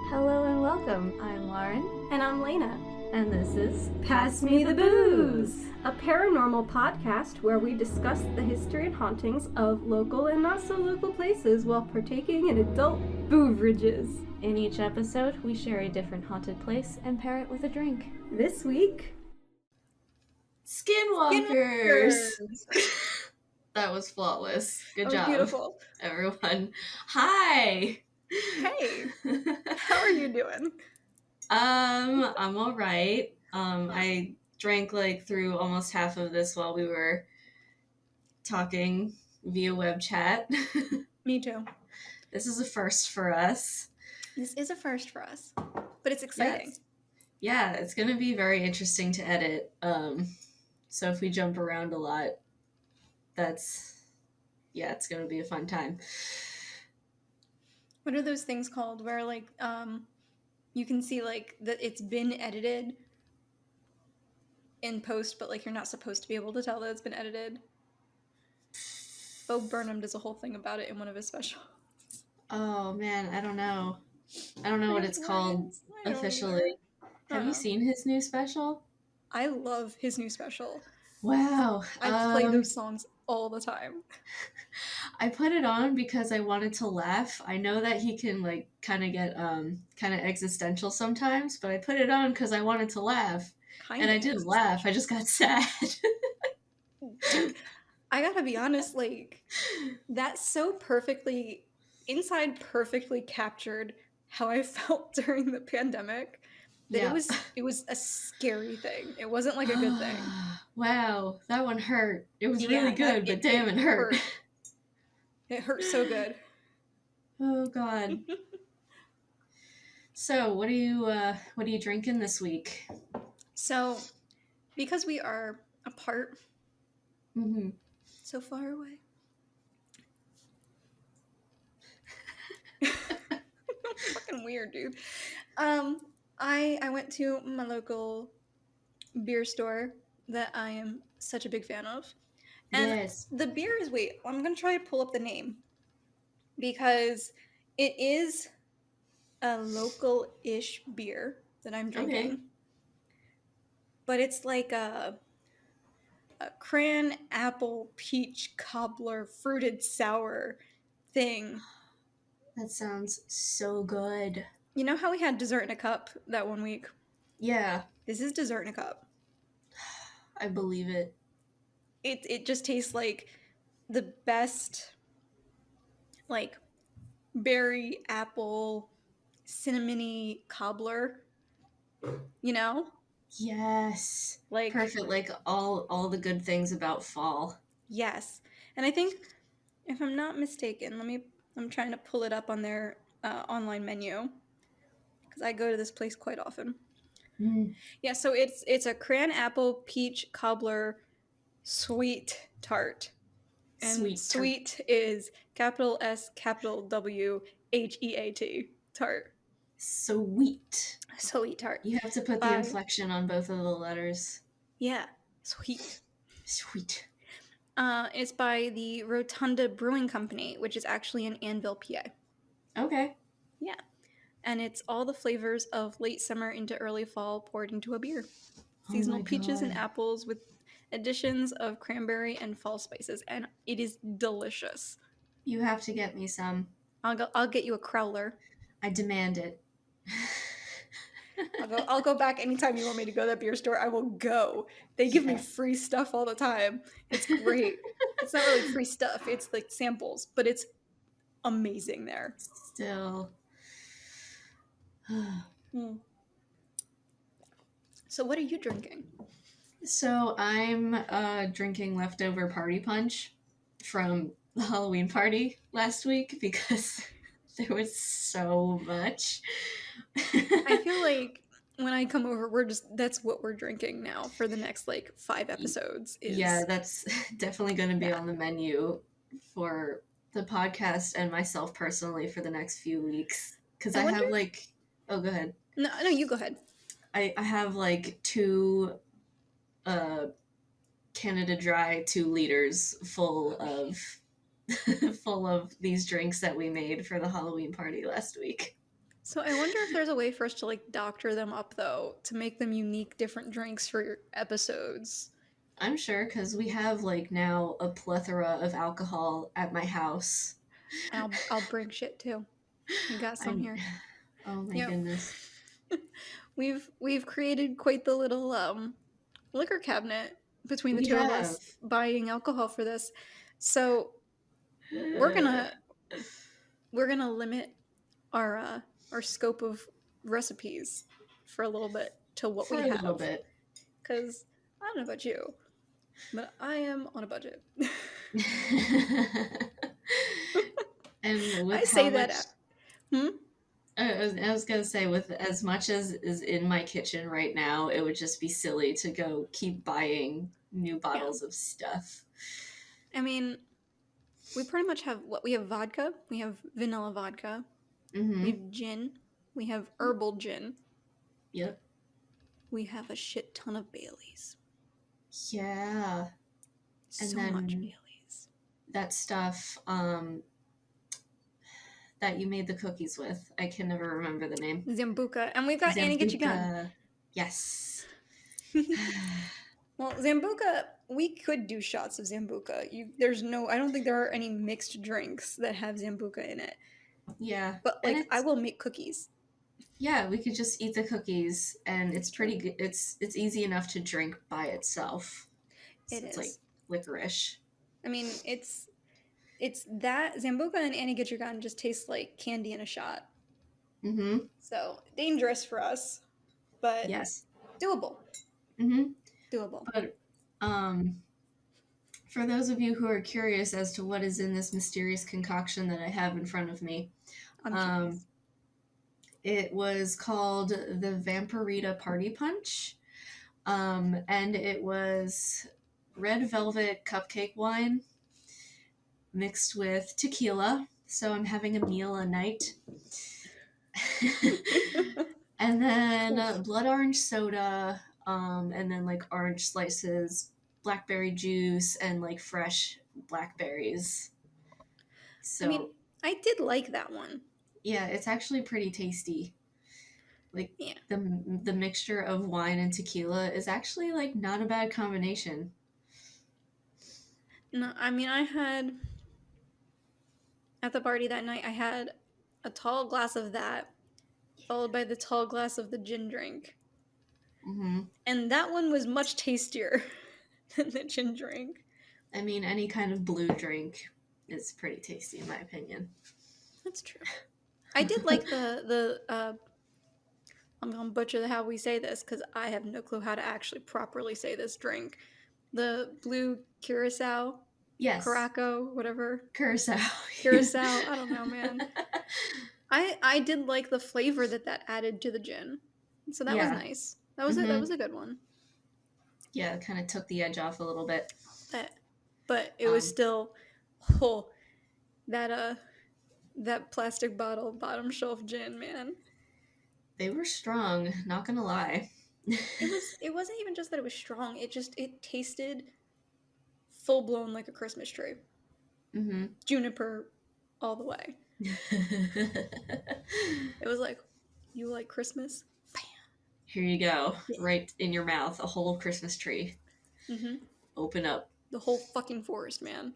Hello and welcome. I'm Lauren. And I'm Lena. And this is Pass Me the Booze, a paranormal podcast where we discuss the history and hauntings of local and not so local places while partaking in adult beverages. In each episode, we share a different haunted place and pair it with a drink. This week, Skinwalkers! That was flawless. Good job, beautiful. everyone. Hi! Hey, how are you doing? I'm alright. I drank through almost half of this while we were talking via web chat. Me too. This is a first for us. This is a first for us, but it's exciting. Yes. Yeah, it's going to be very interesting to edit. So if we jump around a lot, it's going to be a fun time. What are those things called where you can see that it's been edited in post, but you're not supposed to be able to tell that it's been edited? Bo Burnham does a whole thing about it in one of his specials. Oh man, I don't know what it's called officially. Have you seen his new special? I love his new special. Wow. I play those songs all the time. I put it on because I wanted to laugh. I know that he can kind of get kind of existential sometimes, but I put it on because I wanted to laugh. And I didn't laugh. I just got sad. Dude, I gotta be honest, that's so perfectly captured how I felt during the pandemic. That it was a scary thing. It wasn't a good thing. Wow, that one hurt. It was really good, but damn, it hurt. It hurt so good. Oh God. So, what are you drinking this week? So, because we are apart, so far away. Fucking weird, dude. I went to my local beer store that I am such a big fan of. And yes. The beer is, I'm going to try to pull up the name because it is a local-ish beer that I'm drinking. Okay. But it's like a cran, apple, peach, cobbler, fruited sour thing. That sounds so good. You know how we had dessert in a cup that one week? Yeah. This is dessert in a cup. I believe it. It just tastes like the best, berry, apple, cinnamony cobbler. You know? Yes. Perfect. All the good things about fall. Yes. And I think, if I'm not mistaken, I'm trying to pull it up on their online menu because I go to this place quite often. Yeah, so it's a cran, apple, peach, cobbler, sweet tart. And sweet is capital S, capital W, HEAT, tart. Sweet tart. You have to put the inflection on both of the letters. Yeah, sweet. Sweet. It's by the Rotunda Brewing Company, which is actually in Annville, PA. Okay. Yeah. And it's all the flavors of late summer into early fall poured into a beer. Seasonal peaches and apples with additions of cranberry and fall spices, and it is delicious. You have to get me some. I'll get you a crowler. I demand it. I'll go back anytime you want me to go to that beer store. I will go. They give me free stuff all the time. It's great. It's not really free stuff. It's samples, but it's amazing there. Still. So what are you drinking? So I'm drinking leftover party punch from the Halloween party last week because there was so much. I feel like when I come over, that's what we're drinking now for the next 5 episodes. Yeah, that's definitely going to be on the menu for the podcast and myself personally for the next few weeks. Because I have oh, go ahead. No, you go ahead. I have 2 Canada Dry 2 liters full of these drinks that we made for the Halloween party last week. So I wonder if there's a way for us to like doctor them up though, to make them unique, different drinks for your episodes. I'm sure, because we have like now a plethora of alcohol at my house. And I'll bring shit too. I got some here. Oh my Yep. goodness. We've created quite the little liquor cabinet between the two of us buying alcohol for this. So we're gonna limit our scope of recipes for a little bit to what we have. For a little bit. Because I don't know about you, but I am on a budget. And with I say much, that. I was gonna say, with as much as is in my kitchen right now, it would just be silly to go keep buying new bottles of stuff. I mean, we pretty much have we have vodka, we have vanilla vodka, we have gin, we have herbal gin. Yep. We have a shit ton of Baileys. Yeah. So much Baileys. That stuff that you made the cookies with. I can never remember the name. Zambuca. And we've got Annie Get Your Gun. Yes. Well, Zambuca, we could do shots of Zambuca. I don't think there are any mixed drinks that have Zambuca in it. Yeah. But like, I will make cookies. Yeah, we could just eat the cookies, and it's pretty good. It's easy enough to drink by itself. It's like licorice. I mean, it's that Zambuca and Annie Get Your Gun just taste like candy in a shot. So dangerous for us, but doable. Doable. But for those of you who are curious as to what is in this mysterious concoction that I have in front of me, it was called the Vampirita Party Punch, and it was red velvet cupcake wine mixed with tequila. So I'm having a meal a night. And then blood orange soda, and then like orange slices, blackberry juice, and like fresh blackberries. So, I mean, I did like that one. Yeah, it's actually pretty tasty. Like the mixture of wine and tequila is actually like not a bad combination. No, I mean, I had at the party that night, I had a tall glass of that, followed by the tall glass of the gin drink. And that one was much tastier than the gin drink. I mean, any kind of blue drink is pretty tasty, in my opinion. That's true. I did like the I'm gonna butcher how we say this because I have no clue how to actually properly say this drink. The blue curacao. Yes. Caraco, whatever. Curacao. I don't know, man. I did like the flavor that added to the gin, so that was nice. That was that was a good one. Yeah, it kind of took the edge off a little bit. But it was still that plastic bottle bottom shelf gin, man. They were strong, not gonna lie. It wasn't even just that it was strong. It tasted full blown like a Christmas tree. Juniper all the way. It was like, you like Christmas? Bam. Here you go, right in your mouth, a whole Christmas tree. Open up. The whole fucking forest, man.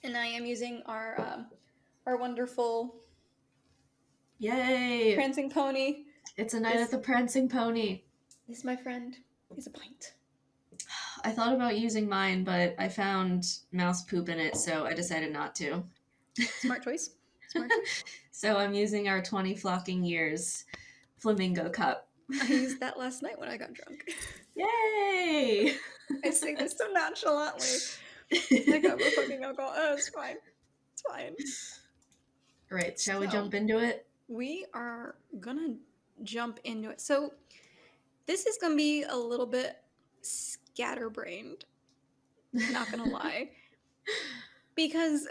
And I am using our wonderful prancing pony. It's a night at the prancing pony. This, my friend, is a pint. I thought about using mine, but I found mouse poop in it, so I decided not to. Smart choice. So I'm using our 20 Flocking Years Flamingo cup. I used that last night when I got drunk. Yay! I say this so nonchalantly. I got more fucking alcohol. Oh, it's fine. It's fine. Right, shall we jump into it? We are gonna jump into it. So this is gonna be a little bit scatterbrained. Not gonna lie. Because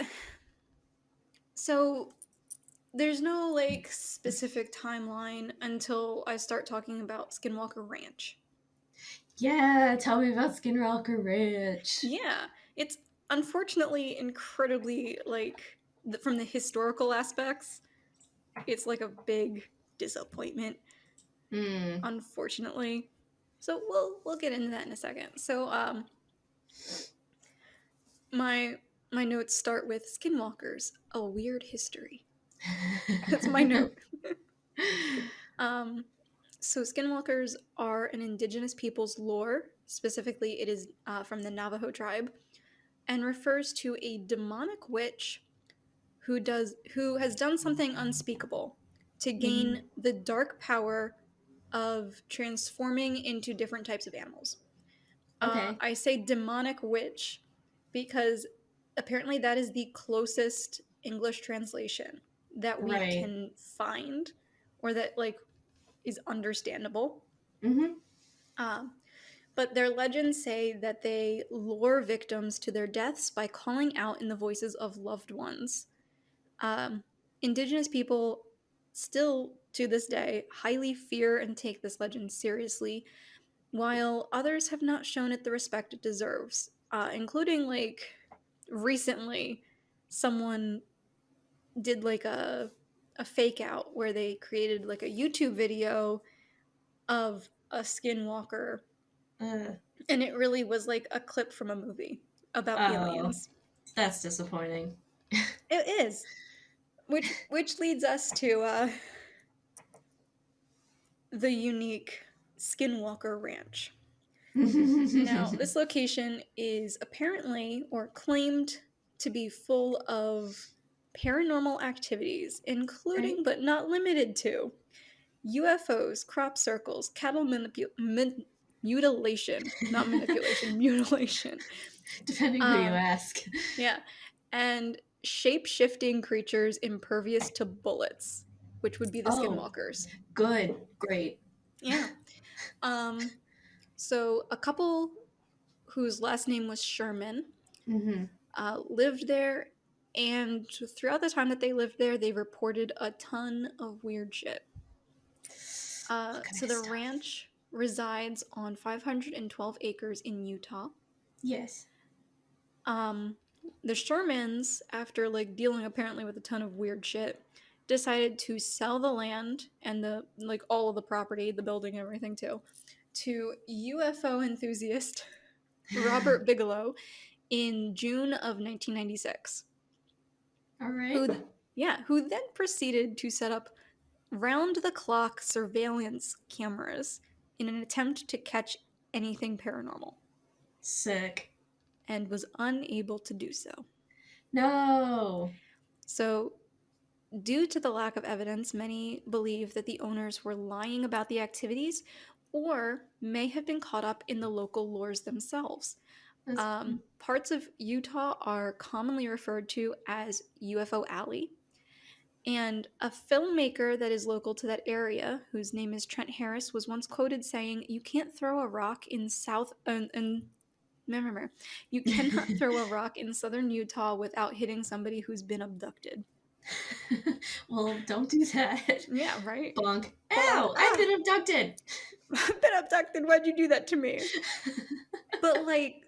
there's no like specific timeline until I start talking about Skinwalker Ranch. Yeah, tell me about Skinwalker Ranch. Yeah, it's unfortunately, incredibly, like, from the historical aspects, it's like a big disappointment, unfortunately. So we'll get into that in a second. So my notes start with Skinwalkers, a weird history. That's my note. So Skinwalkers are an indigenous people's lore. Specifically, it is from the Navajo tribe, and refers to a demonic witch who has done something unspeakable to gain the dark power of transforming into different types of animals. Okay. I say demonic witch because apparently that is the closest English translation that we can find, or that like is understandable. But their legends say that they lure victims to their deaths by calling out in the voices of loved ones. Indigenous people still, to this day, highly fear and take this legend seriously, while others have not shown it the respect it deserves, including, like, recently, someone did, like, a fake out where they created, like, a YouTube video of a skinwalker, and it really was, like, a clip from a movie about aliens. That's disappointing. It is. Which leads us to the unique Skinwalker Ranch. Now, this location is apparently or claimed to be full of paranormal activities, including but not limited to UFOs, crop circles, cattle mutilation, not manipulation, mutilation. Depending who you ask. Yeah, and shape-shifting creatures impervious to bullets, which would be the Skinwalkers. Good. Great. Yeah. So a couple whose last name was Sherman lived there, and throughout the time that they lived there, they reported a ton of weird shit. So the ranch resides on 512 acres in Utah. Yes. The Shermans, after like dealing apparently with a ton of weird shit, decided to sell the land and the like all of the property, the building and everything too, to UFO enthusiast Robert Bigelow in June of 1996. All right. Who then proceeded to set up round-the-clock surveillance cameras in an attempt to catch anything paranormal. Sick. And was unable to do so. No. So, due to the lack of evidence, many believe that the owners were lying about the activities or may have been caught up in the local lores themselves. Parts of Utah are commonly referred to as UFO Alley. And a filmmaker that is local to that area, whose name is Trent Harris, was once quoted saying, "You can't throw a rock in you cannot throw a rock in southern Utah without hitting somebody who's been abducted." Well, don't do that. Yeah, right? Bonk. Ow! I've been abducted! I've been abducted. Why'd you do that to me? But, like,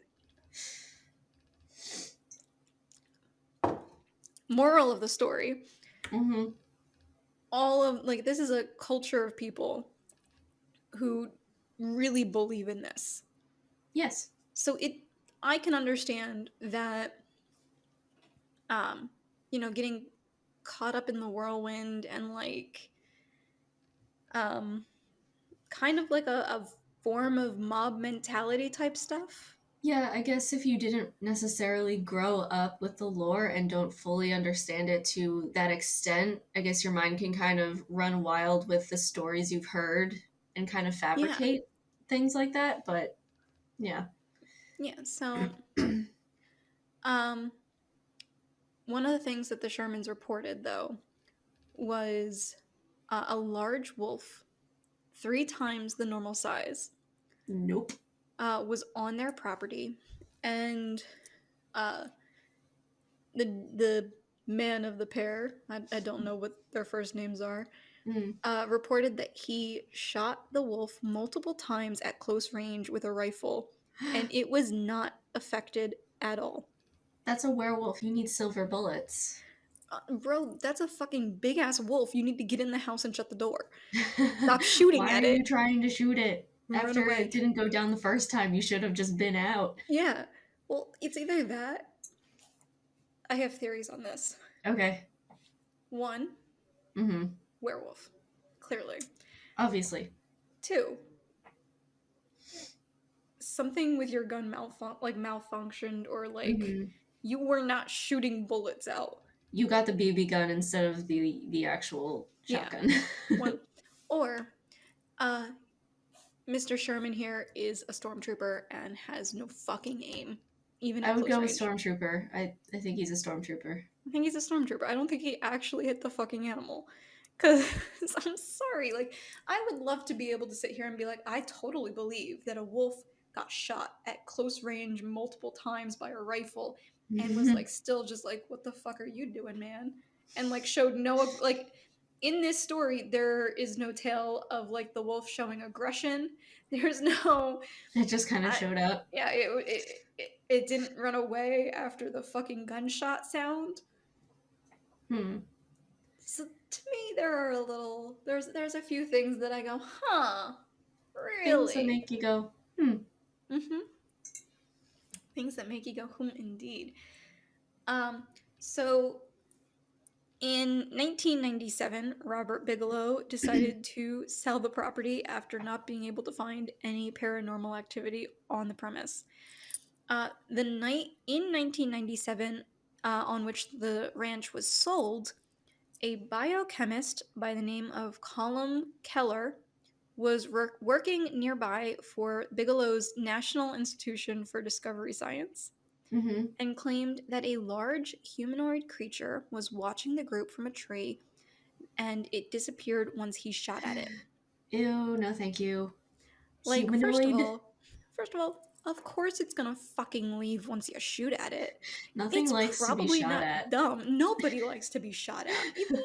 moral of the story, all of, like, this is a culture of people who really believe in this. Yes. So I can understand that, getting caught up in the whirlwind and, like, kind of like a form of mob mentality type stuff. Yeah, I guess if you didn't necessarily grow up with the lore and don't fully understand it to that extent, I guess your mind can kind of run wild with the stories you've heard and kind of fabricate things like that, but yeah. Yeah, so one of the things that the Shermans reported, though, was a large wolf, 3 times the normal size. Nope. Was on their property, and the man of the pair, I don't know what their first names are, reported that he shot the wolf multiple times at close range with a rifle, and it was not affected at all. That's a werewolf. You need silver bullets. Bro, that's a fucking big ass wolf. You need to get in the house and shut the door. Stop shooting Why at are it. you trying to shoot it? Run After away. it didn't go down the first time, you should have just been out. Yeah. Well, it's either that. I have theories on this. Okay. One, Mm-hmm. werewolf. Clearly. Obviously. 2, something with your gun malfunctioned, or you were not shooting bullets out. You got the BB gun instead of the actual shotgun. Yeah. One, or Mr. Sherman here is a stormtrooper and has no fucking aim, even at I would close go range. with stormtrooper. I think he's a stormtrooper. I think he's a stormtrooper. I don't think he actually hit the fucking animal. Because I'm sorry, I would love to be able to sit here and be like, I totally believe that a wolf got shot at close range multiple times by a rifle and was still just like, what the fuck are you doing, man? And showed no, in this story, there is no tale of the wolf showing aggression. There's no. It just kind of showed up. Yeah, it didn't run away after the fucking gunshot sound. So to me, there are there's a few things that I go, huh, really? Things that make you go, Things that make you go, indeed. So in 1997, Robert Bigelow decided to sell the property after not being able to find any paranormal activity on the premise. The night in 1997 on which the ranch was sold, a biochemist by the name of Colum Keller was working nearby for Bigelow's National Institution for Discovery Science and claimed that a large humanoid creature was watching the group from a tree, and it disappeared once he shot at it. Ew, no thank you. Humanoid? First of all, of course it's gonna fucking leave once you shoot at it. Nothing likes to be shot at. Dumb. Nobody likes to be shot at. Even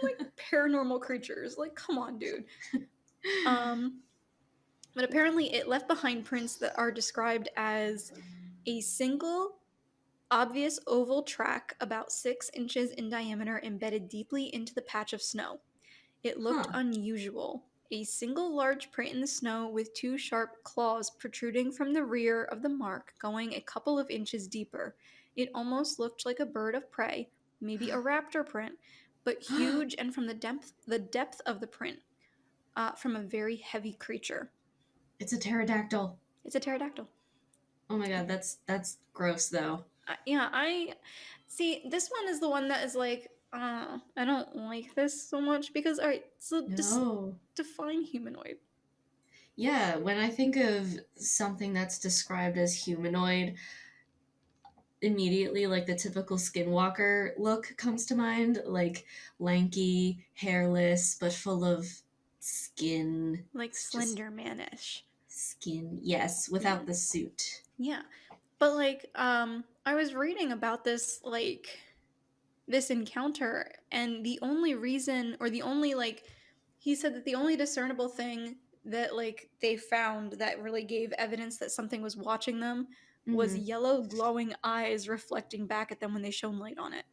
paranormal creatures. Come on, dude. But apparently it left behind prints that are described as a single, obvious oval track about 6 inches in diameter embedded deeply into the patch of snow. It looked unusual. A single large print in the snow with 2 sharp claws protruding from the rear of the mark going a couple of inches deeper. It almost looked like a bird of prey, maybe a raptor print, but huge and from the depth of the print, from a very heavy creature. It's a pterodactyl. It's a pterodactyl. Oh my god, that's gross though. Yeah, I see. This one is the one that is I don't like this so much because, all right, so just define humanoid. Yeah, when I think of something that's described as humanoid, immediately the typical Skinwalker look comes to mind, lanky, hairless, but full of skin. Slender man-ish. Skin, yes, without the suit. Yeah. But I was reading about this this encounter, and the only reason, or the only he said that the only discernible thing that they found that really gave evidence that something was watching them was yellow glowing eyes reflecting back at them when they shone light on it.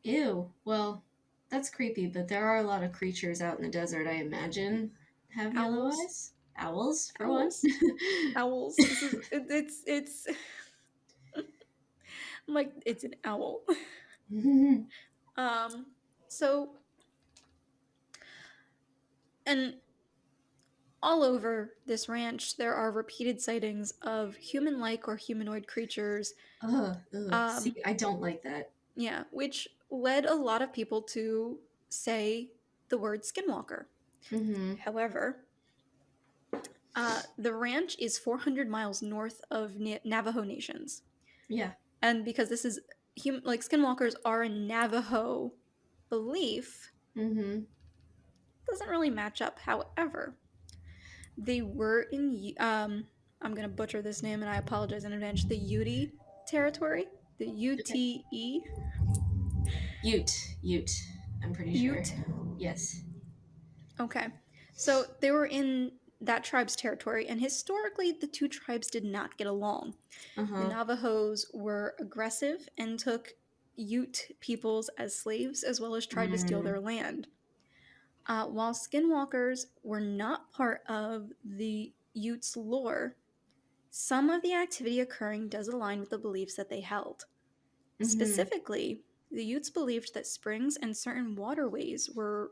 Ew. Well, that's creepy, but there are a lot of creatures out in the desert, I imagine, have yellow eyes. Owls, for one. Owls. It's it's an owl. So, and all over this ranch, there are repeated sightings of human-like or humanoid creatures. See, I don't like that. Yeah, which led a lot of people to say the word Skinwalker. However, the ranch is 400 miles north of Navajo Nations. Yeah. And because this is, Skinwalkers are a Navajo belief, doesn't really match up. However, they were in, I'm going to butcher this name and I apologize in advance, the Ute territory, the UTE. Ute. I'm pretty sure. Yes. Okay. So they were in that tribe's territory, and historically the two tribes did not get along. The Uh-huh. Navajos were aggressive and took Ute peoples as slaves, as well as tried to steal their land. While Skinwalkers were not part of the Utes' lore, some of the activity occurring does align with the beliefs that they held. Specifically, the Utes believed that springs and certain waterways were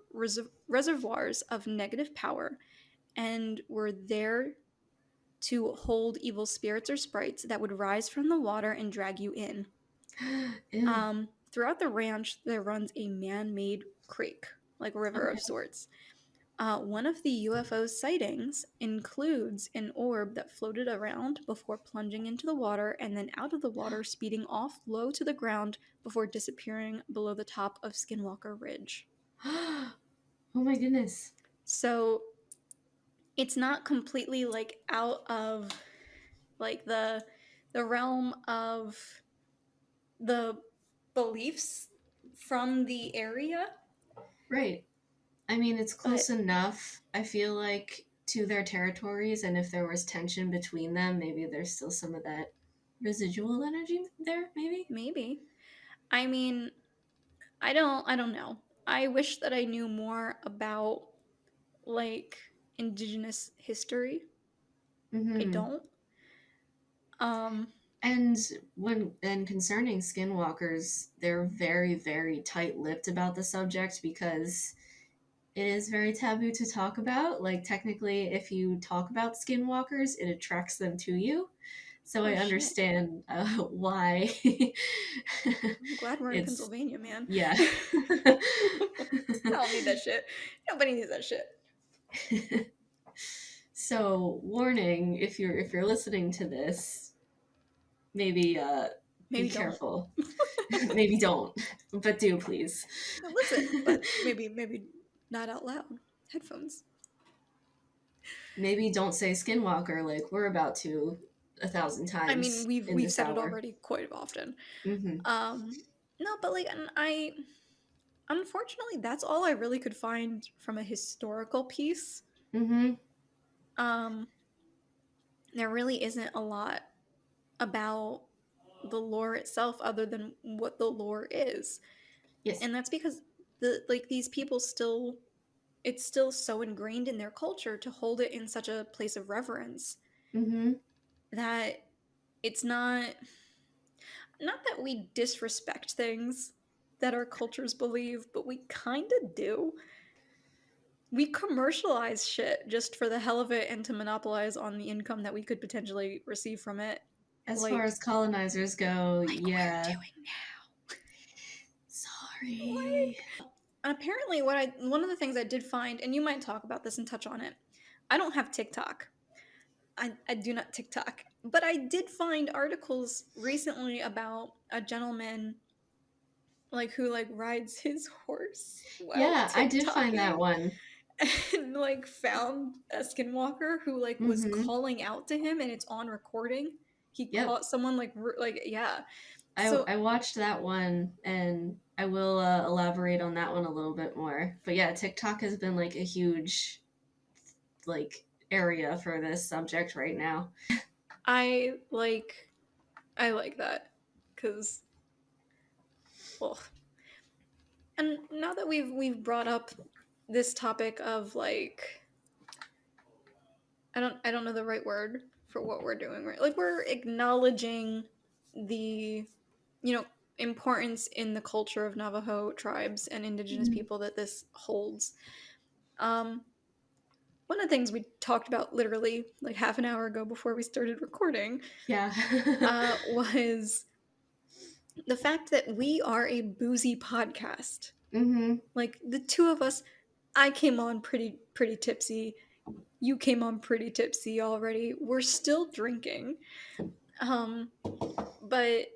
reservoirs of negative power and were there to hold evil spirits or sprites that would rise from the water and drag you in. Throughout the ranch, there runs a man-made creek, like a river of sorts. One of the UFO sightings includes an orb that floated around before plunging into the water and then out of the water, speeding off low to the ground before disappearing below the top of Skinwalker Ridge. Oh my goodness. So it's not completely like out of like the realm of the beliefs from the area. Right. I mean, it's close enough, I feel like, to their territories, and if there was tension between them, maybe there's still some of that residual energy there, maybe? Maybe. I mean, I don't know. I wish that I knew more about like indigenous history. I don't. And concerning skinwalkers, they're very, very tight-lipped about the subject because it is very taboo to talk about. Like, technically, if you talk about skinwalkers, it attracts them to you. So I understand why. I'm glad we're in Pennsylvania, man. Yeah. I don't need that shit. Nobody needs that shit. So, warning, if you're listening to this, maybe be careful. Maybe don't, but do please. No, listen, but maybe not out loud. Headphones. Maybe don't say Skinwalker like we're about to 1,000 times. I mean, we've said it already quite often. No, but like, and I unfortunately that's all I really could find from a historical piece. There really isn't a lot about the lore itself other than what the lore is. Yes. And that's because these people it's still so ingrained in their culture to hold it in such a place of reverence that it's not that we disrespect things that our cultures believe, but we kind of do. We commercialize shit just for the hell of it and to monopolize on the income that we could potentially receive from it. As far as colonizers go, yeah. We're doing now. Sorry. Apparently, one of the things I did find, and you might talk about this and touch on it, I don't have TikTok. I do not TikTok. But I did find articles recently about a gentleman who rides his horse. Yeah, I did find that one. And found a skinwalker who was calling out to him, and it's on recording. He caught someone yeah. I watched that one, and I will elaborate on that one a little bit more. But yeah, TikTok has been a huge area for this subject right now. I like that because and now that we've brought up this topic of I don't know the right word for what we're doing, right? We're acknowledging the importance in the culture of Navajo tribes and indigenous people that this holds. One of the things we talked about literally half an hour ago before we started recording was the fact that we are a boozy podcast. The two of us, I came on pretty tipsy. You came on pretty tipsy already. We're still drinking. But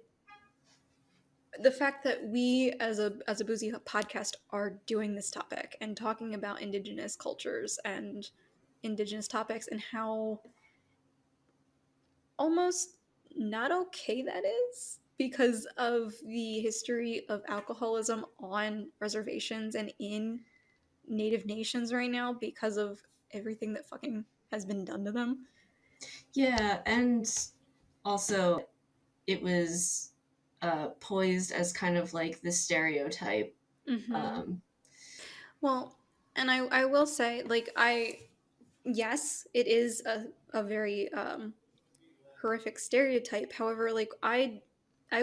the fact that we as a boozy podcast are doing this topic and talking about indigenous cultures and indigenous topics and how almost not okay that is because of the history of alcoholism on reservations and in Native nations right now because of everything that fucking has been done to them. Yeah, and also it was poised as kind of like the stereotype. Mm-hmm. Well, and I will say, like, yes, it is a very horrific stereotype. However, like, I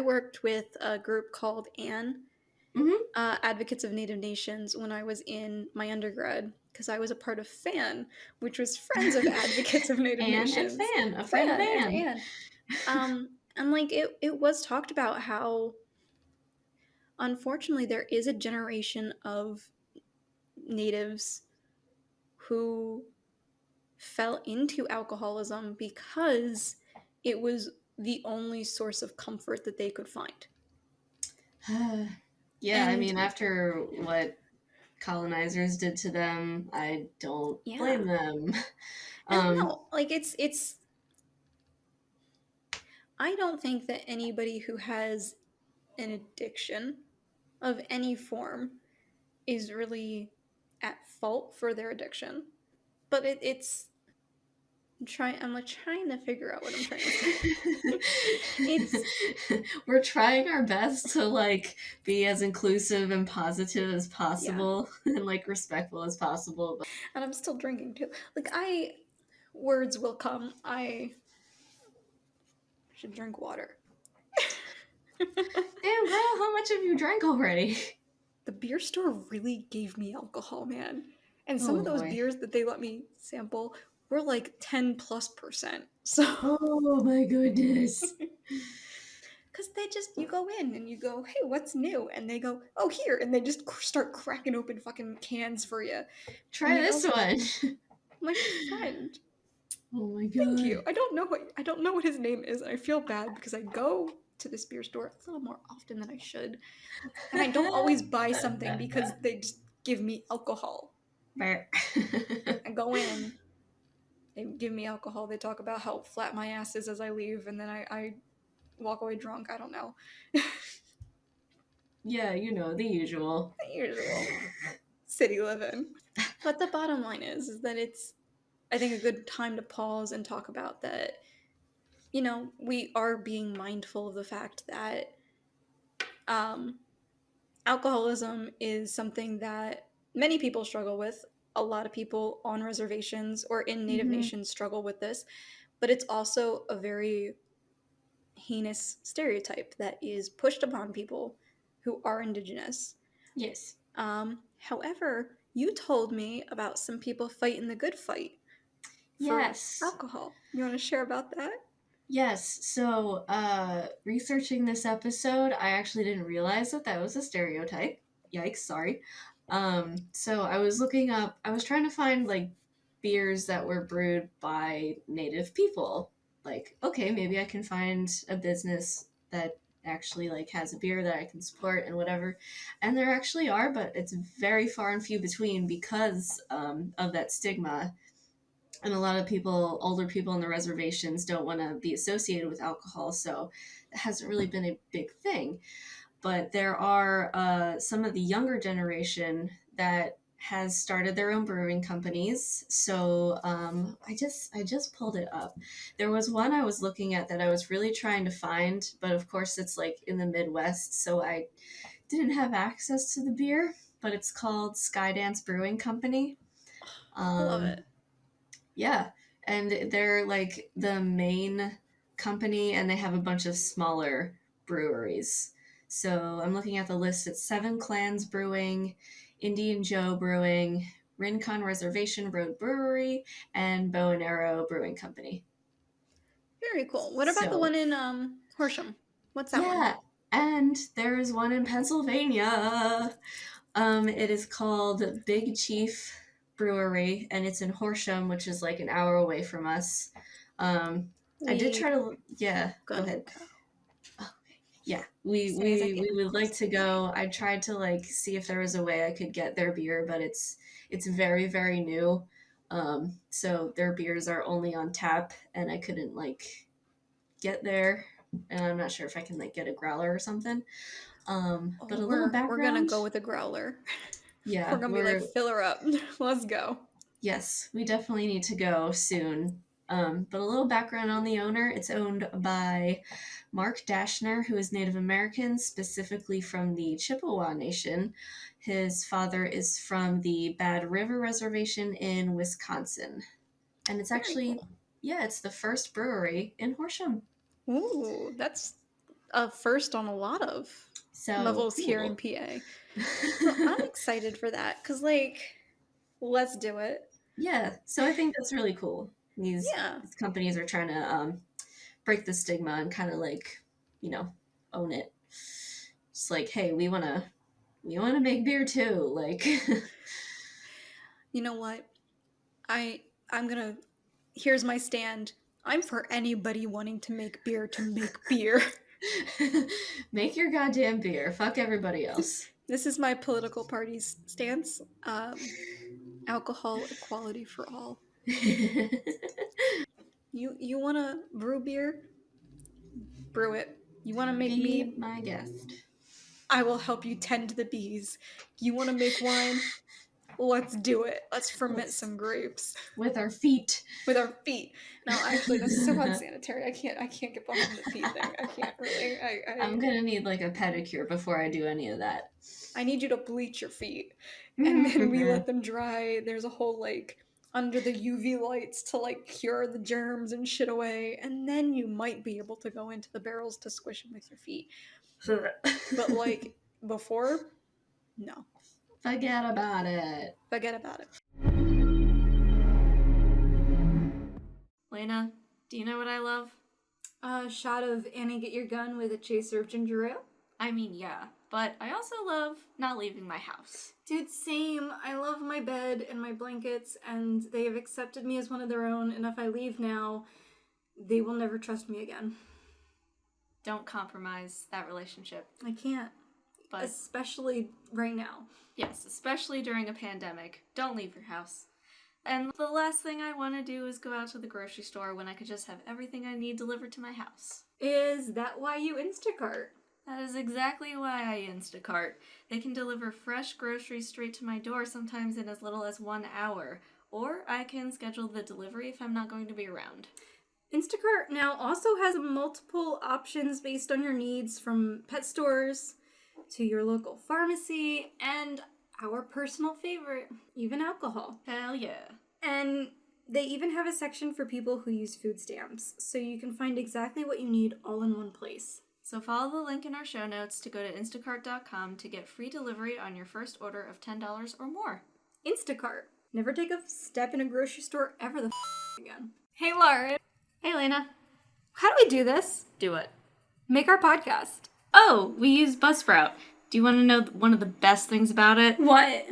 worked with a group called ANN, Mm-hmm. Advocates of Native Nations, when I was in my undergrad, because I was a part of FAN, which was Friends of Advocates of Native Anne and Nations. Fan, a friend of FAN and Anne. and like it was talked about how unfortunately there is a generation of natives who fell into alcoholism because it was the only source of comfort that they could find. Yeah, I And mean, after what colonizers did to them, I don't yeah. blame them. And no, like it's I don't think that anybody who has an addiction of any form is really at fault for their addiction. But it's I'm like trying to figure out what I'm trying to say. It's We're trying our best to like be as inclusive and positive as possible and like respectful as possible. But... And I'm still drinking too. Like words will come. I should drink water. Damn girl, how much have you drank already? The beer store really gave me alcohol, man. And some Oh of those boy. beers that they let me sample were like 10+%. So Oh my goodness. because they just, you go in and you go, hey, what's new? And they go, oh, here. And they just start cracking open fucking cans for you. Try this go, one. my friend. Oh my god. Thank you. I don't know what his name is, and I feel bad because I go to this beer store a little more often than I should. And I don't always buy something because they just give me alcohol. I go in, they give me alcohol, they talk about how flat my ass is as I leave, and then I walk away drunk. I don't know. Yeah, you know, the usual. The usual. City living. But the bottom line is that it's, I think, a good time to pause and talk about that, you know, we are being mindful of the fact that alcoholism is something that many people struggle with. A lot of people on reservations or in Native nations struggle with this, but it's also a very heinous stereotype that is pushed upon people who are Indigenous. Yes. However, you told me about some people fighting the good fight for alcohol. You want to share about that? Yes. So, researching this episode, I actually didn't realize that that was a stereotype. Yikes, sorry. So I was looking up, I was trying to find like beers that were brewed by native people. Like, okay, maybe I can find a business that actually like has a beer that I can support and whatever. And there actually are, but it's very far and few between because of that stigma. And a lot of people, older people on the reservations, don't want to be associated with alcohol, so it hasn't really been a big thing. But there are some of the younger generation that has started their own brewing companies. So I just pulled it up. There was one I was looking at that I was really trying to find, but of course it's like in the Midwest, so I didn't have access to the beer. But it's called Skydance Brewing Company. I love it. Yeah, and they're like the main company, and they have a bunch of smaller breweries. So I'm looking at the list. It's Seven Clans Brewing, Indian Joe Brewing, Rincon Reservation Road Brewery, and Bow and Arrow Brewing Company. Very cool. What about the one in Horsham? What's that one? Yeah, and there's one in Pennsylvania. It is called Big Chief Brewery, and it's in Horsham, which is like an hour away from us. I did try to, yeah, go ahead. Oh, yeah, we would like to go. I tried to like see if there was a way I could get their beer, but it's very, very new. So their beers are only on tap, and I couldn't like get there, and I'm not sure if I can like get a growler or something. But a little background. We're gonna go with a growler. Yeah, we're gonna be like, fill her up. Let's go. Yes, we definitely need to go soon. But a little background on the owner. It's owned by Mark Dashner, who is Native American, specifically from the Chippewa Nation. His father is from the Bad River Reservation in Wisconsin. And it's actually, it's the first brewery in Horsham. Ooh, that's a first on a lot of levels here in PA. So I'm excited for that because, let's do it. Yeah, so I think that's really cool. These companies are trying to break the stigma and kind of own it. It's like, hey, we want to make beer too. You know what? Here's my stand. I'm for anybody wanting to make beer. Make your goddamn beer. Fuck everybody else. This is my political party's stance. Alcohol equality for all. You want to brew beer? Brew it. You want to make mead? My guest. I will help you tend the bees. You want to make wine? Let's do it. Let's ferment some grapes. With our feet. No, actually, that's so unsanitary. I can't get behind the feet thing. I can't really. I'm gonna need a pedicure before I do any of that. I need you to bleach your feet. And then we let them dry. There's a whole under the UV lights to cure the germs and shit away. And then you might be able to go into the barrels to squish them with your feet. But before, no. Forget about it. Lena, do you know what I love? A shot of Annie Get Your Gun with a chaser of ginger ale? I mean, yeah, but I also love not leaving my house. Dude, same. I love my bed and my blankets, and they have accepted me as one of their own, and if I leave now, they will never trust me again. Don't compromise that relationship. I can't. But especially right now. Yes, especially during a pandemic. Don't leave your house. And the last thing I want to do is go out to the grocery store when I could just have everything I need delivered to my house. Is that why you Instacart? That is exactly why I Instacart. They can deliver fresh groceries straight to my door, sometimes in as little as 1 hour. Or I can schedule the delivery if I'm not going to be around. Instacart now also has multiple options based on your needs, from pet stores to your local pharmacy, and our personal favorite, even alcohol. Hell yeah. And they even have a section for people who use food stamps, so you can find exactly what you need all in one place. So follow the link in our show notes to go to instacart.com to get free delivery on your first order of $10 or more. Instacart. Never take a step in a grocery store ever the again. Hey, Lauren. Hey, Lena. How do we do this? Do it. Make our podcast. Oh, we use Buzzsprout. Do you want to know one of the best things about it? What?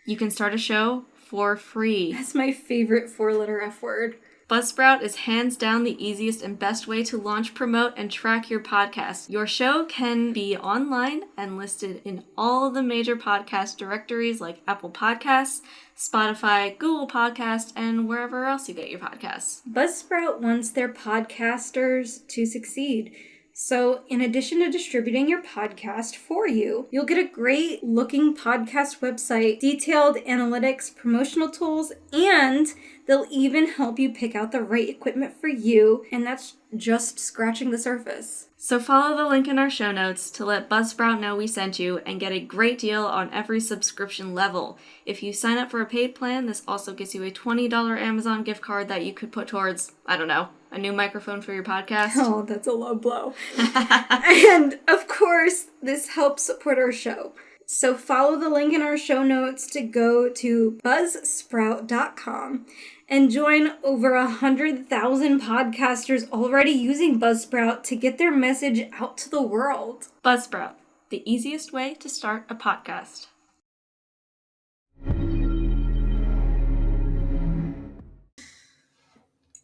You can start a show for free. That's my favorite 4-letter F word. Buzzsprout is hands down the easiest and best way to launch, promote, and track your podcast. Your show can be online and listed in all the major podcast directories like Apple Podcasts, Spotify, Google Podcasts, and wherever else you get your podcasts. Buzzsprout wants their podcasters to succeed. So, in addition to distributing your podcast for you, you'll get a great looking podcast website, detailed analytics, promotional tools, and they'll even help you pick out the right equipment for you, and that's just scratching the surface. So follow the link in our show notes to let Buzzsprout know we sent you and get a great deal on every subscription level. If you sign up for a paid plan, this also gets you a $20 Amazon gift card that you could put towards, I don't know, a new microphone for your podcast. Oh, that's a low blow. And, of course, this helps support our show. So follow the link in our show notes to go to buzzsprout.com and join over 100,000 podcasters already using Buzzsprout to get their message out to the world. Buzzsprout, the easiest way to start a podcast.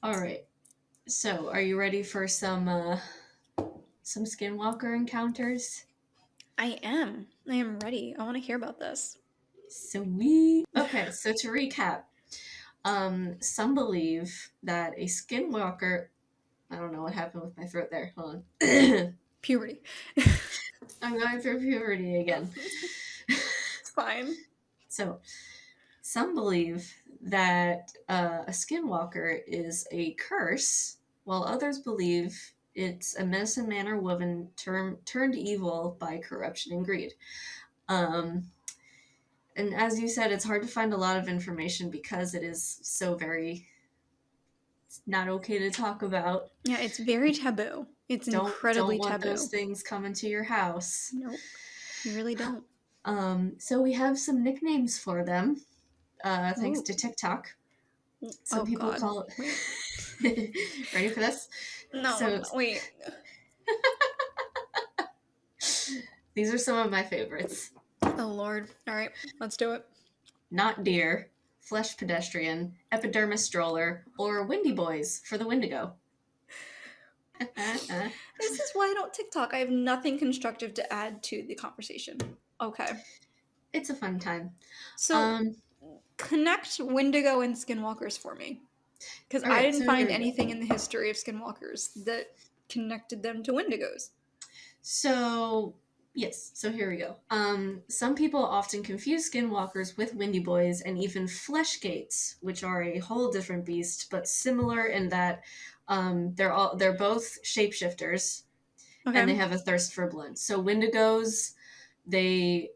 All right. So, are you ready for some Skinwalker encounters? I am ready. I want to hear about this. Sweet. Okay, so to recap, some believe that a Skinwalker, I don't know what happened with my throat there. Hold on. Puberty. I'm going through puberty again. It's fine. So, Some believe that a skinwalker is a curse, while others believe it's a medicine man or woman turned evil by corruption and greed. And as you said, it's hard to find a lot of information because it is so very, it's not okay to talk about. Yeah, it's very taboo. It's incredibly don't want taboo. those things coming to your house. Nope, you really don't. So we have some nicknames for them, thanks to TikTok. Some people God. call it. Ready for this? No, wait. These are some of my favorites. Oh Lord! All right, let's do it. Not Deer, Flesh Pedestrian, Epidermous Stroller, or Windy Boys for the Wendigo. This is why I don't TikTok. I have nothing constructive to add to the conversation. Okay. It's a fun time. So, connect Wendigo and Skinwalkers for me. Because I didn't find anything in the history of Skinwalkers that connected them to Wendigos. So, yes. So here we go. Some people often confuse Skinwalkers with Windy Boys and even Flesh Gates, which are a whole different beast, but similar in that they're both shapeshifters, and they have a thirst for blood. So Wendigos, they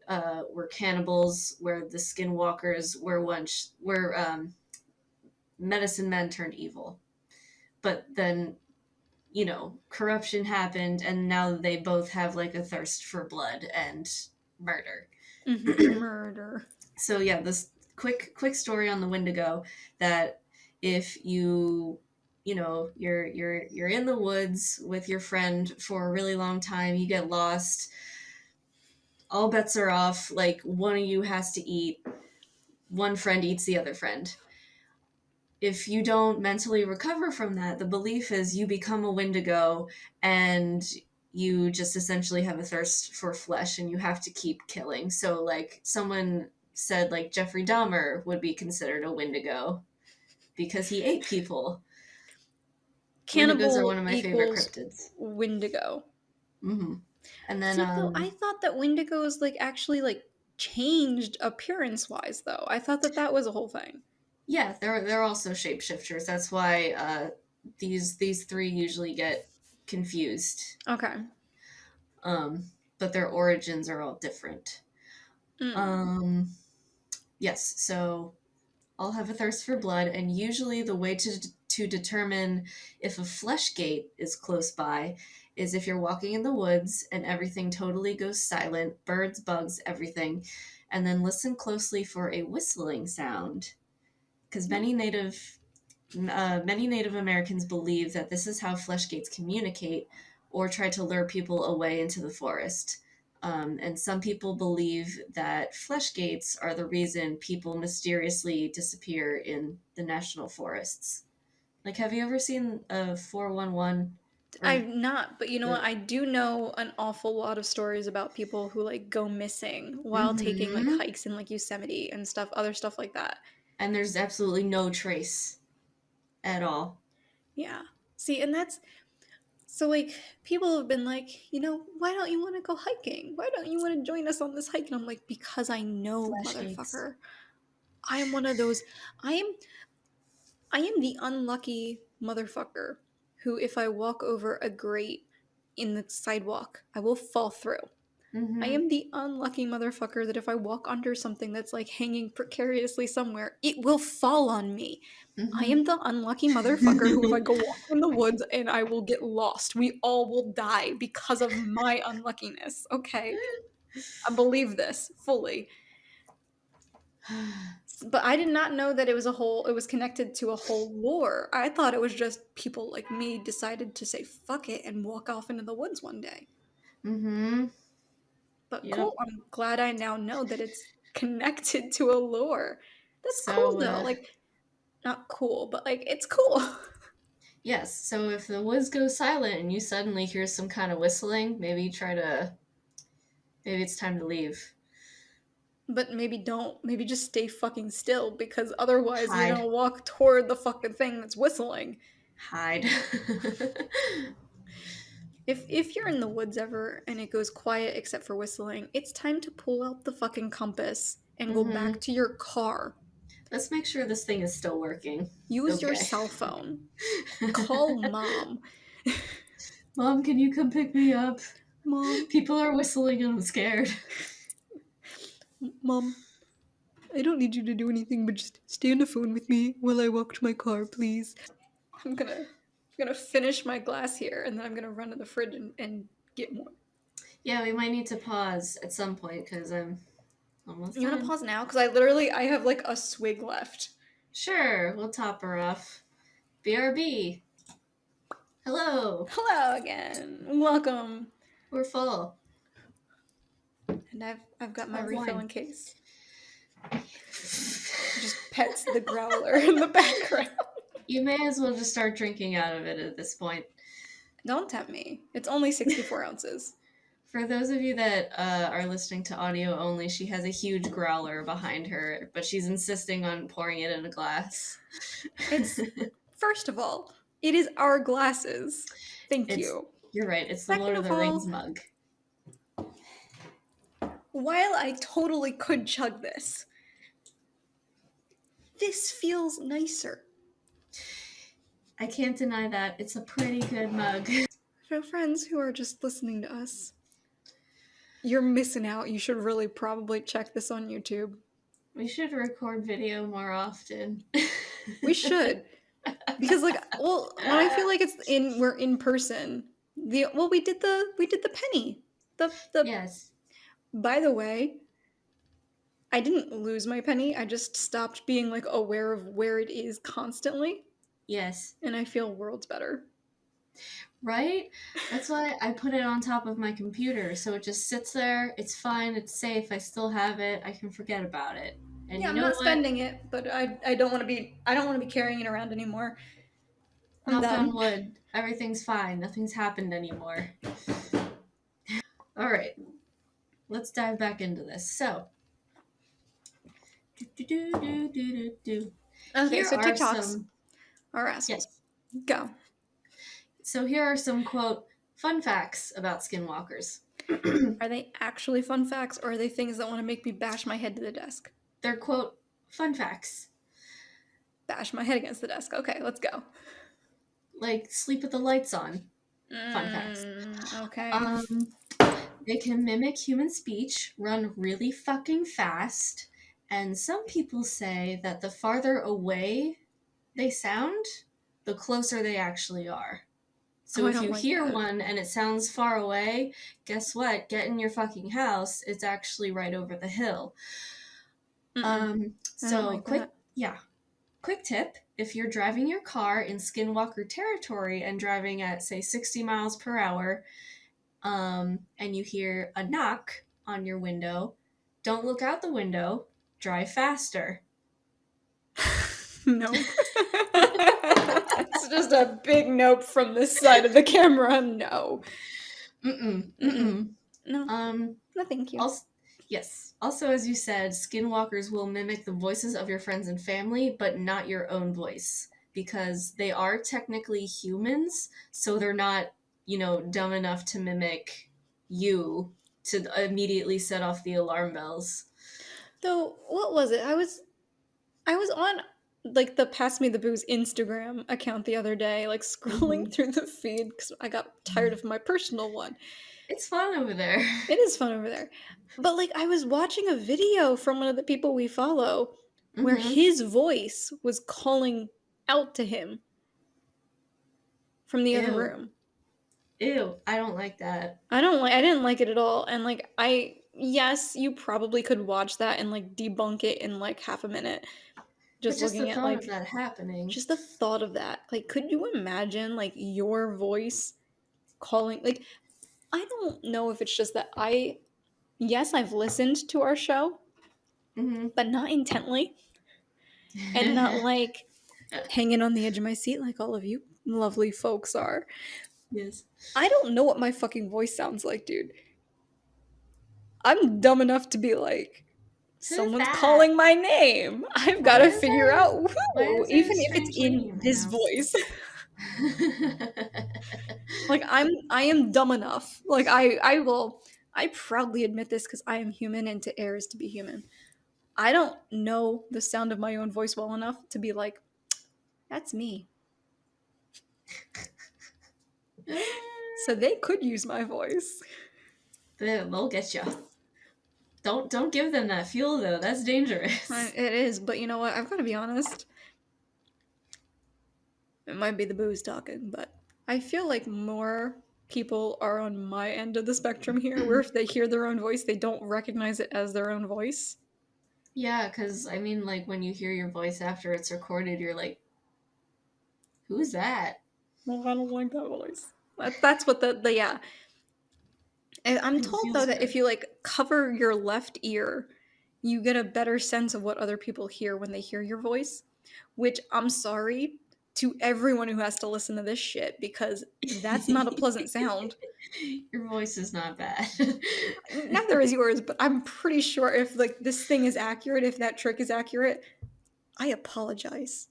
were cannibals, where the Skinwalkers were medicine men turned evil. But then, corruption happened, and now they both have like a thirst for blood and murder. Murder. So yeah, this quick story on the Wendigo, that if you're in the woods with your friend for a really long time, you get lost, all bets are off, like one of you has to eat, one friend eats the other friend. If you don't mentally recover from that, the belief is you become a Wendigo and you just essentially have a thirst for flesh and you have to keep killing. So like someone said, like Jeffrey Dahmer would be considered a Wendigo because he ate people. Cannibal Wendigos are one of my favorite cryptids. Wendigo. Mm-hmm. And then, though, I thought that Wendigos like actually like changed appearance wise. Though I thought that was a whole thing. Yeah, they're also shapeshifters. That's why these three usually get confused. Okay. But their origins are all different. Yes, so all have a thirst for blood, and usually the way to determine if a flesh gate is close by is if you're walking in the woods and everything totally goes silent, birds, bugs, everything, and then listen closely for a whistling sound. Because many Native Americans believe that this is how flesh gates communicate or try to lure people away into the forest. And some people believe that flesh gates are the reason people mysteriously disappear in the national forests. Like, have you ever seen a 411? I've not, but you know what? I do know an awful lot of stories about people who like go missing while taking like hikes in like Yosemite and stuff, other stuff like that. And there's absolutely no trace at all. Yeah. See, and that's so like people have been like, why don't you want to go hiking? Why don't you want to join us on this hike? And I'm like, because I know, Flesh motherfucker. gates. I am one of those. I am the unlucky motherfucker who, if I walk over a grate in the sidewalk, I will fall through. Mm-hmm. I am the unlucky motherfucker that if I walk under something that's like hanging precariously somewhere, it will fall on me. Mm-hmm. I am the unlucky motherfucker who, if I go walk in the woods and I will get lost, we all will die because of my unluckiness. Okay? I believe this fully. But I did not know that it was connected to a whole lore. I thought it was just people like me decided to say fuck it and walk off into the woods one day. Mm-hmm. But cool, I'm glad I now know that it's connected to a lore. That's cool though. Like, not cool, but like, it's cool. Yes, so if the woods go silent and you suddenly hear some kind of whistling, maybe it's time to leave. But maybe don't. Maybe just stay fucking still, because otherwise you're gonna walk toward the fucking thing that's whistling. Hide. If you're in the woods ever and it goes quiet except for whistling, it's time to pull out the fucking compass and go back to your car. Let's make sure this thing is still working. Use your cell phone. Call Mom. Mom, can you come pick me up? Mom. People are whistling and I'm scared. Mom, I don't need you to do anything, but just stay on the phone with me while I walk to my car, please. I'm gonna finish my glass here, and then I'm gonna run to the fridge and get more. Yeah, we might need to pause at some point because I'm almost You done. wanna pause now? Because I have like a swig left. Sure, we'll top her off. BRB. Hello. Hello again. Welcome. We're full. And I've got my Of refill wine. in case. Just pets the growler in the background. You may as well just start drinking out of it at this point. Don't tempt me. It's only 64 ounces. For those of you that are listening to audio only, she has a huge growler behind her, but she's insisting on pouring it in a glass. It's, first of all, it is our glasses. Thank you. You're right. It's Second the Lord of the of all, Rings mug. While I totally could chug this feels nicer. I can't deny that. It's a pretty good mug. So friends who are just listening to us, you're missing out. You should really probably check this on YouTube. We should record video more often. We should. Because when I feel like we're in person. We did the penny. Yes. By the way, I didn't lose my penny. I just stopped being like aware of where it is constantly. Yes. And I feel worlds better. Right? That's why I put it on top of my computer, so it just sits there. It's fine. It's safe. I still have it. I can forget about it. And yeah, I'm not spending it, but I don't want to be carrying it around anymore. Knock on wood. Everything's fine. Nothing's happened anymore. All right. Let's dive back into this. So. Okay, so TikToks are assholes. Yes. Go. So here are some, quote, fun facts about skinwalkers. Are they actually fun facts, or are they things that want to make me bash my head to the desk? They're, quote, fun facts. Bash my head against the desk. Okay, let's go. Like, sleep with the lights on. Fun facts. Okay. They can mimic human speech, run really fucking fast, and some people say that the farther away they sound, the closer they actually are. So if you hear one and it sounds far away, guess what? Get in your fucking house. It's actually right over the hill. Quick tip. If you're driving your car in Skinwalker territory and driving at, say, 60 miles per hour, and you hear a knock on your window, don't look out the window. Drive faster. No. It's just a big nope from this side of the camera. No. No. No, thank you. Also, as you said, skinwalkers will mimic the voices of your friends and family, but not your own voice, because they are technically humans, so they're not, dumb enough to mimic you to immediately set off the alarm bells. Though, what was it? I was on like the Pass Me the Booze Instagram account the other day, like scrolling through the feed because I got tired of my personal one. It's fun over there. It is fun over there. But like I was watching a video from one of the people we follow where his voice was calling out to him from the other room. Ew, I don't like that. I didn't like it at all. And like yes, you probably could watch that and like debunk it in like half a minute. Just looking at like of that happening. Just the thought of that. Like, could you imagine like your voice calling? Like, I don't know if it's just that I've listened to our show, but not intently, and not like hanging on the edge of my seat like all of you lovely folks are. Yes. I don't know what my fucking voice sounds like, dude. I'm dumb enough to be like, someone's calling my name. I've got to figure out who, even if it's in this voice. Like I am dumb enough. Like I proudly admit this because I am human and to err is to be human. I don't know the sound of my own voice well enough to be like, that's me. So they could use my voice. They'll get you. Don't give them that fuel though. That's dangerous. It is, but you know what? I've got to be honest. It might be the booze talking, but I feel like more people are on my end of the spectrum here, where if they hear their own voice, they don't recognize it as their own voice. Yeah, because I mean, like when you hear your voice after it's recorded, you're like, who's that? Well, I don't like that voice. That's what the yeah. And I'm It told feels though that good. if you like cover your left ear, you get a better sense of what other people hear when they hear your voice. Which I'm sorry to everyone who has to listen to this shit because that's not a pleasant sound. Your voice is not bad. Neither is yours, but I'm pretty sure if like this thing is accurate, if that trick is accurate, I apologize.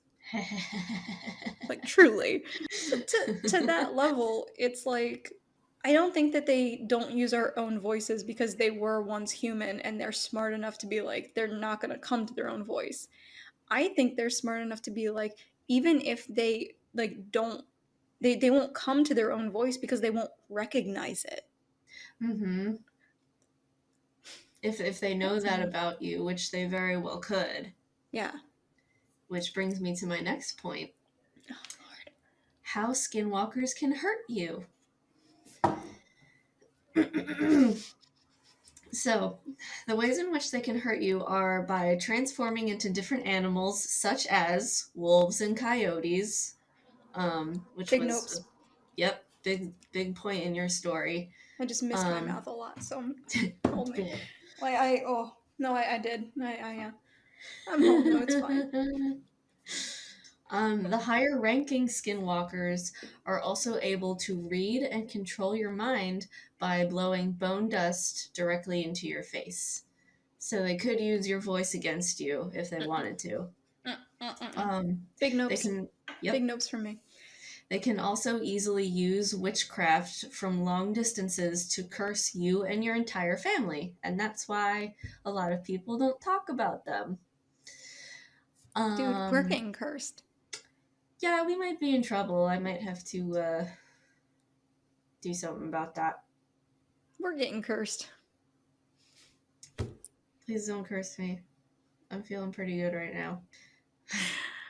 Like truly. But to that level, it's like I don't think that they don't use our own voices because they were once human and they're smart enough to be like they're not going to come to their own voice. I think they're smart enough to be like even if they like don't they won't come to their own voice because they won't recognize it. Mm-hmm. If they know that about you, which they very well could. Yeah. Which brings me to my next point. Oh, Lord. How skinwalkers can hurt you. So, the ways in which they can hurt you are by transforming into different animals, such as wolves and coyotes, which Big was, nopes. Yep, big point in your story. I just missed my mouth a lot, so hold me. Like I did. I'm home. No, it's fine. The higher ranking skinwalkers are also able to read and control your mind by blowing bone dust directly into your face. So they could use your voice against you if they wanted to. Big nopes. They can, Big nopes from me. They can also easily use witchcraft from long distances to curse you and your entire family, and that's why a lot of people don't talk about them. Dude, we're getting cursed. Yeah, we might be in trouble. I might have to do something about that. We're getting cursed. Please don't curse me. I'm feeling pretty good right now.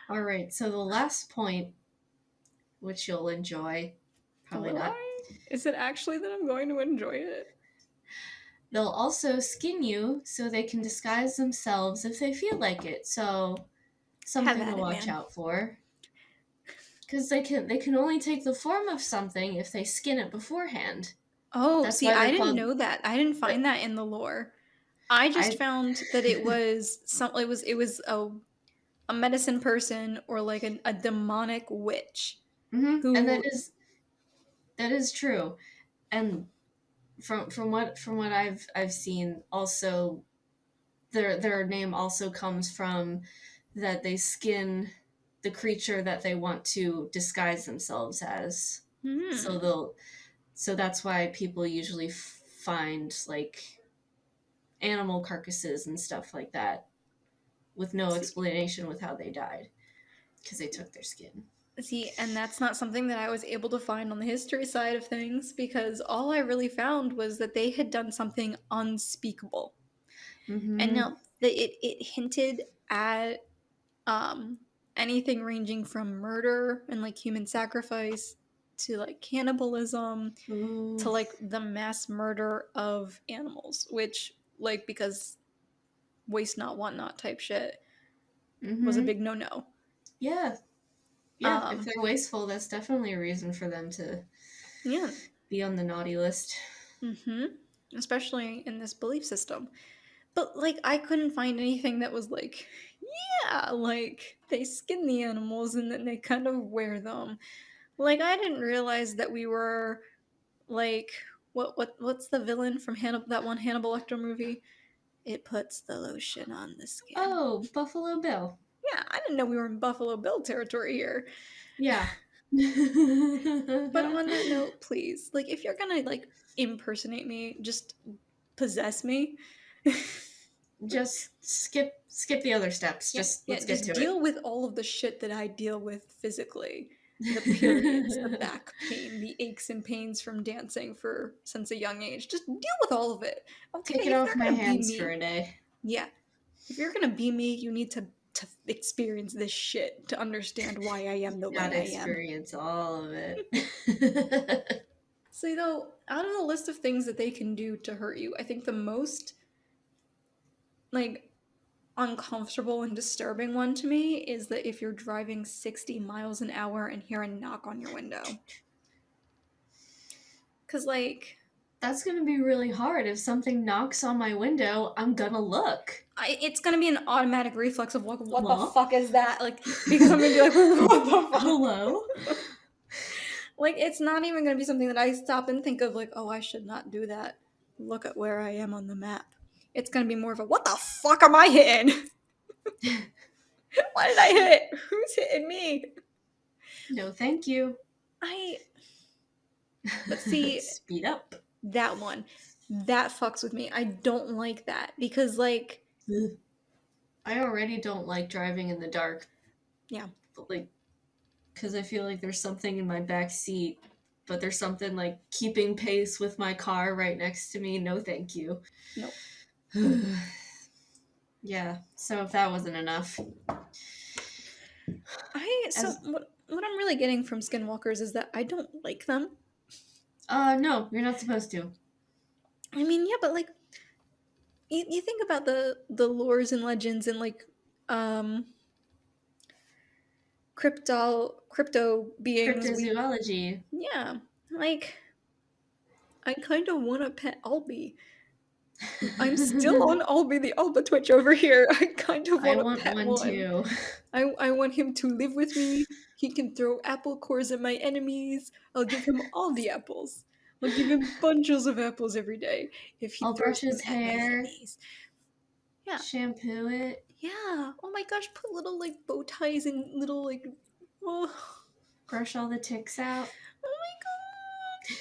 All right, so the last point, which you'll enjoy, probably Will not. I? Is it actually that I'm going to enjoy it? They'll also skin you so they can disguise themselves if they feel like it. So something to watch out for. Because they can only take the form of something if they skin it beforehand. Oh, That's see, why I they're didn't called, know that. I didn't find that in the lore. I just found that it was it was a medicine person or like a demonic witch. Mm-hmm. And that is true. And from what I've seen, also their name also comes from that they skin the creature that they want to disguise themselves as. So that's why people usually find like animal carcasses and stuff like that with no explanation with how they died because they took their skin. See, and that's not something that I was able to find on the history side of things because all I really found was that they had done something unspeakable. Mm-hmm. And now it hinted at anything ranging from murder and like human sacrifice to like cannibalism to like the mass murder of animals, which like because waste not want not type shit was a big no-no. Yeah. If they're wasteful, that's definitely a reason for them to be on the naughty list. Especially in this belief system. But like I couldn't find anything that was like, yeah, like they skin the animals and then they kind of wear them. Like I didn't realize that we were like what's the villain from that one Hannibal Lecter movie? It puts the lotion on the skin. Oh, Buffalo Bill. Yeah, I didn't know we were in Buffalo Bill territory here. Yeah. But on that note, please, like if you're gonna like impersonate me, just possess me. Just skip the other steps. Let's get to it. Deal with all of the shit that I deal with physically. The periods, the back pain, the aches and pains from dancing since a young age. Just deal with all of it. Okay, take it off my hands for a day. Yeah. If you're gonna be me, you need to experience this shit to understand why I am the way I am. Experience all of it. So, though, out of the list of things that they can do to hurt you, I think the most, like, uncomfortable and disturbing one to me is that if you're driving 60 miles an hour and hear a knock on your window. Because, like... That's going to be really hard. If something knocks on my window, I'm going to look. It's going to be an automatic reflex of, like, what the fuck is that? Like, because I'm going to be like, what the fuck? Hello? Like, it's not even going to be something that I stop and think of, like, oh, I should not do that. Look at where I am on the map. It's going to be more of a, what the fuck am I hitting? What did I hit? Who's hitting me? No, thank you. But see... Speed up. That one. That fucks with me. I don't like that. Because, like... I already don't like driving in the dark. Yeah. But, like... Because I feel like there's something in my back seat, but there's something, like, keeping pace with my car right next to me. No, thank you. Nope. Yeah, so if that wasn't enough. What I'm really getting from Skinwalkers is that I don't like them. No, you're not supposed to. I mean, yeah, but, like, you think about the lores and legends and, like, crypto beings. Cryptozoology. Yeah, like, I kind of want to pet Albie. I'm still on Albie the Alba Twitch over here. I kind of want to pet one too. I want him to live with me. He can throw apple cores at my enemies. I'll give him all the apples. I'll give him bunches of apples every day. If he I'll brush his hair. Yeah. Shampoo it. Yeah. Oh my gosh, put little, like, bow ties and little, like, oh. Brush all the ticks out. Oh my god.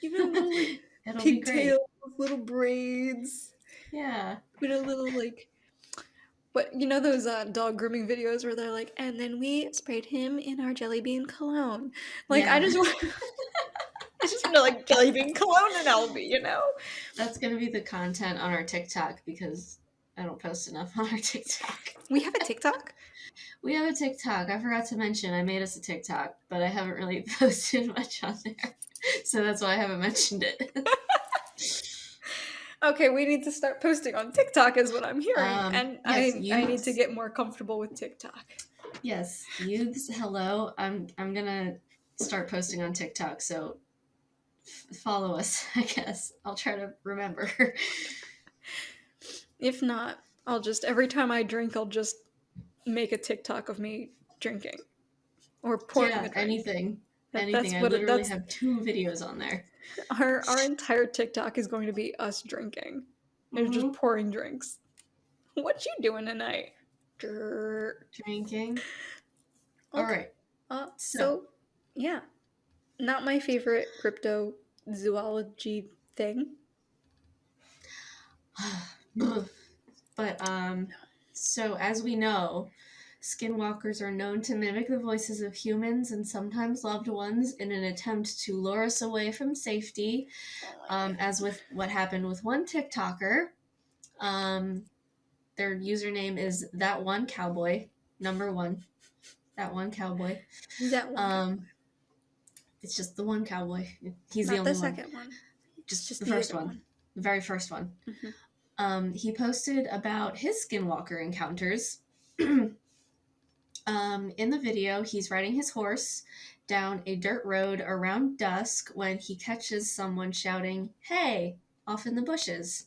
Give him little, like, pigtails, little braids. Yeah. Put a little, like... But you know those dog grooming videos where they're like, and then we sprayed him in our jelly bean cologne. Like, yeah. I just want to, like, jelly bean cologne and Albie, you know? That's going to be the content on our TikTok because I don't post enough on our TikTok. We have a TikTok? We have a TikTok. I forgot to mention I made us a TikTok, but I haven't really posted much on there. So that's why I haven't mentioned it. Okay, we need to start posting on TikTok is what I'm hearing. And yes, I need to get more comfortable with TikTok. Yes, youths, hello. I'm gonna start posting on TikTok, so follow us, I guess. I'll try to remember. If not, I'll just, every time I drink, I'll just make a TikTok of me drinking. Or pouring a drink. Anything. Anything. I literally have 2 videos on there. Our entire TikTok is going to be us drinking. They're just pouring drinks. What you doing tonight? Drinking. Okay. All right. So, yeah. Not my favorite cryptozoology thing. But, so as we know, Skinwalkers are known to mimic the voices of humans and sometimes loved ones in an attempt to lure us away from safety, as with what happened with one TikToker. Their username is that one cowboy, number 1. That one cowboy. That one. It's just the one cowboy. He's Not the only the second one. Just the first one. The very first one. Mm-hmm. He posted about his Skinwalker encounters. In the video, he's riding his horse down a dirt road around dusk when he catches someone shouting, "Hey!" off in the bushes.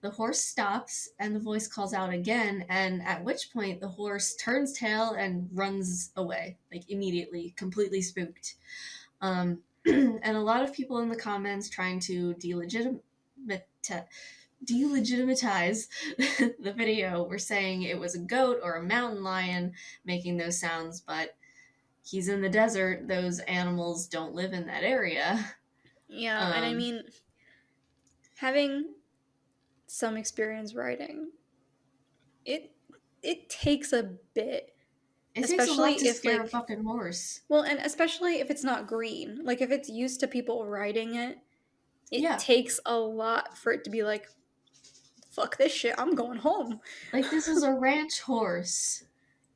The horse stops and the voice calls out again, and at which point the horse turns tail and runs away, like immediately, completely spooked. And a lot of people in the comments trying to delegitimize the video were saying it was a goat or a mountain lion making those sounds, but he's in the desert. Those animals don't live in that area. Yeah, and I mean, having some experience riding it takes a bit. It takes a lot to scare a fucking horse. Well, and especially if it's not green. Like, if it's used to people riding it, it takes a lot for it to be like, fuck this shit, I'm going home. Like, this is a ranch horse.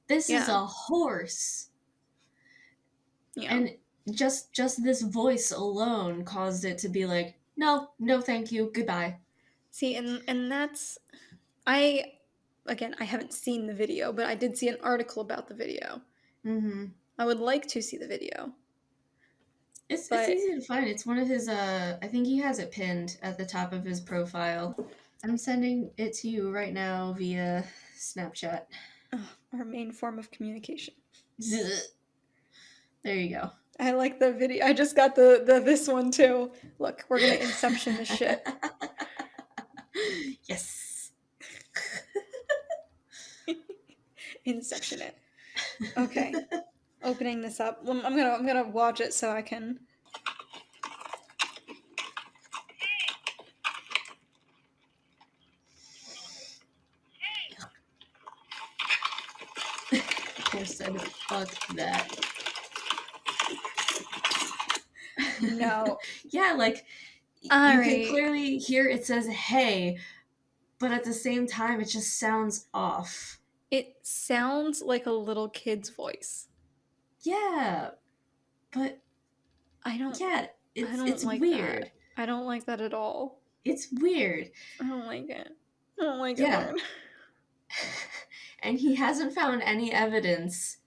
This is a horse. Yeah. And just this voice alone caused it to be like, no, thank you, goodbye. See, and that's... I haven't seen the video, but I did see an article about the video. Mm-hmm. I would like to see the video. It's easy to find. It's one of his, I think he has it pinned at the top of his profile. I'm sending it to you right now via Snapchat. Our main form of communication. There you go. I like the video. I just got the this one too. Look, we're gonna Inception this shit. Yes. Inception it. Okay. Opening this up. I'm gonna watch it so I can. I said, fuck that. No. Yeah, like, you can clearly hear it says, hey, but at the same time, it just sounds off. It sounds like a little kid's voice. Yeah, but I don't... Yeah, it's like weird. That. I don't like that at all. It's weird. I don't like it. I don't like it. And he hasn't found any evidence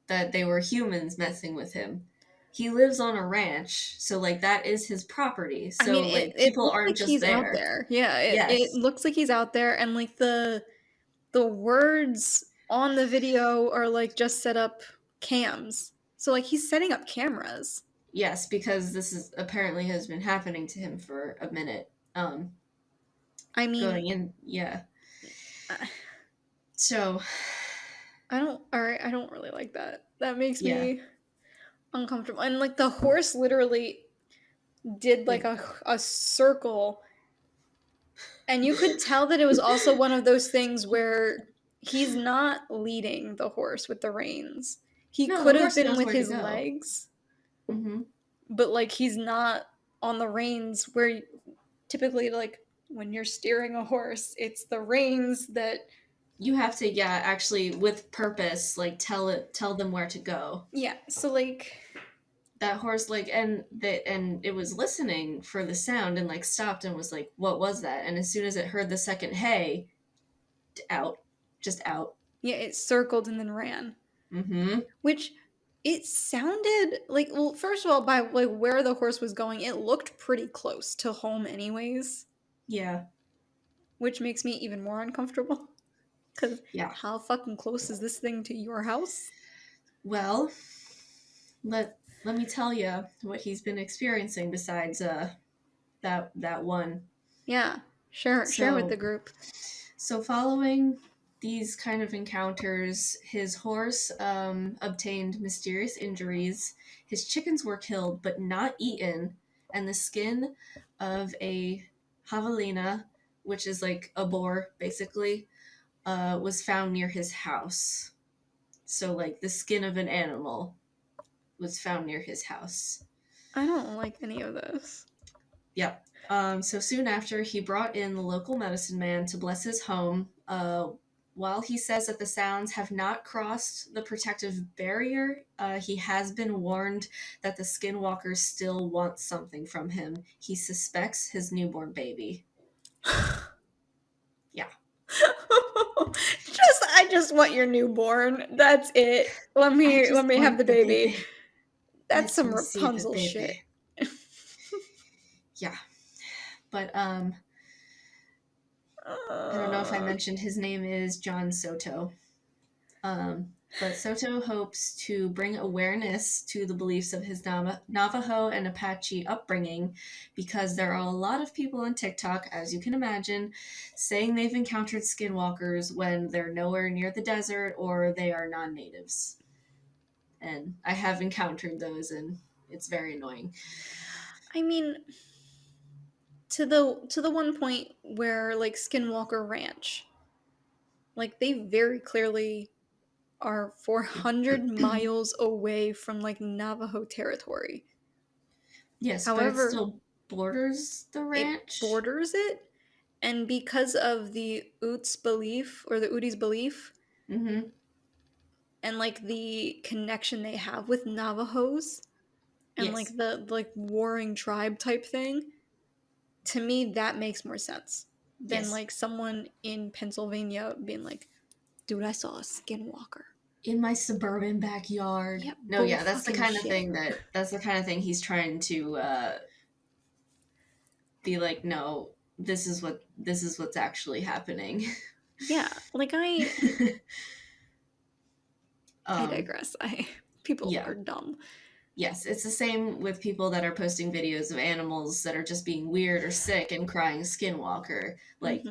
that they were humans messing with him. He lives on a ranch, so, like, that is his property. So, I mean, like, people aren't like just he's there. Out there. Yeah, it looks like he's out there, and, like, the words on the video are, like, just set up cams. So, like, he's setting up cameras. Yes, because this is apparently has been happening to him for a minute. I mean... Going in, yeah. So... I don't really like that. That makes me uncomfortable. And, like, the horse literally did, like, a circle. And you could tell that it was also one of those things where he's not leading the horse with the reins. He could have been with his legs. Mm-hmm. But, like, he's not on the reins where typically, like, when you're steering a horse, it's the reins that... You have to, actually, with purpose, like, tell them where to go. Yeah, so, like... That horse, like, and it was listening for the sound and, like, stopped and was like, what was that? And as soon as it heard the second hey, out. Just out. Yeah, it circled and then ran. Mm-hmm. Which... It sounded like, well, first of all, by, like, where the horse was going, it looked pretty close to home anyways. Yeah. Which makes me even more uncomfortable. Because how fucking close is this thing to your house? Well, let me tell you what he's been experiencing besides that one. Yeah, share with the group. So following... these kind of encounters, his horse obtained mysterious injuries, his chickens were killed but not eaten, and the skin of a javelina, which is like a boar basically, was found near his house. So, like, the skin of an animal was found near his house. I don't like any of this. Yep. So soon after, he brought in the local medicine man to bless his home. While he says that the sounds have not crossed the protective barrier, he has been warned that the Skinwalkers still want something from him. He suspects his newborn baby. Yeah. I just want your newborn. That's it. Let me have the baby. That's some Rapunzel shit. Yeah. But I don't know if I mentioned his name is John Soto. But Soto hopes to bring awareness to the beliefs of his Navajo and Apache upbringing, because there are a lot of people on TikTok, as you can imagine, saying they've encountered skinwalkers when they're nowhere near the desert or they are non-natives. And I have encountered those, and it's very annoying. I mean... To the one point where, like, Skinwalker Ranch, like they very clearly are 400 miles away from like Navajo territory. Yes, but it However, still borders the ranch. it borders it, and because of the Utes belief or the Udi's belief, Mm-hmm. and like the connection they have with Navajos, and Yes. like the like warring tribe type thing, to me that makes more sense than Yes. like someone in Pennsylvania being like, dude, I saw a skinwalker In my suburban backyard. Yeah, No, yeah, that's the bull kind of fucking thing that's the kind of thing he's trying to be like, no, this is what's actually happening. yeah, like I digress. People Yeah. are dumb. Yes, it's the same with people that are posting videos of animals that are just being weird or sick and crying Skinwalker. Like,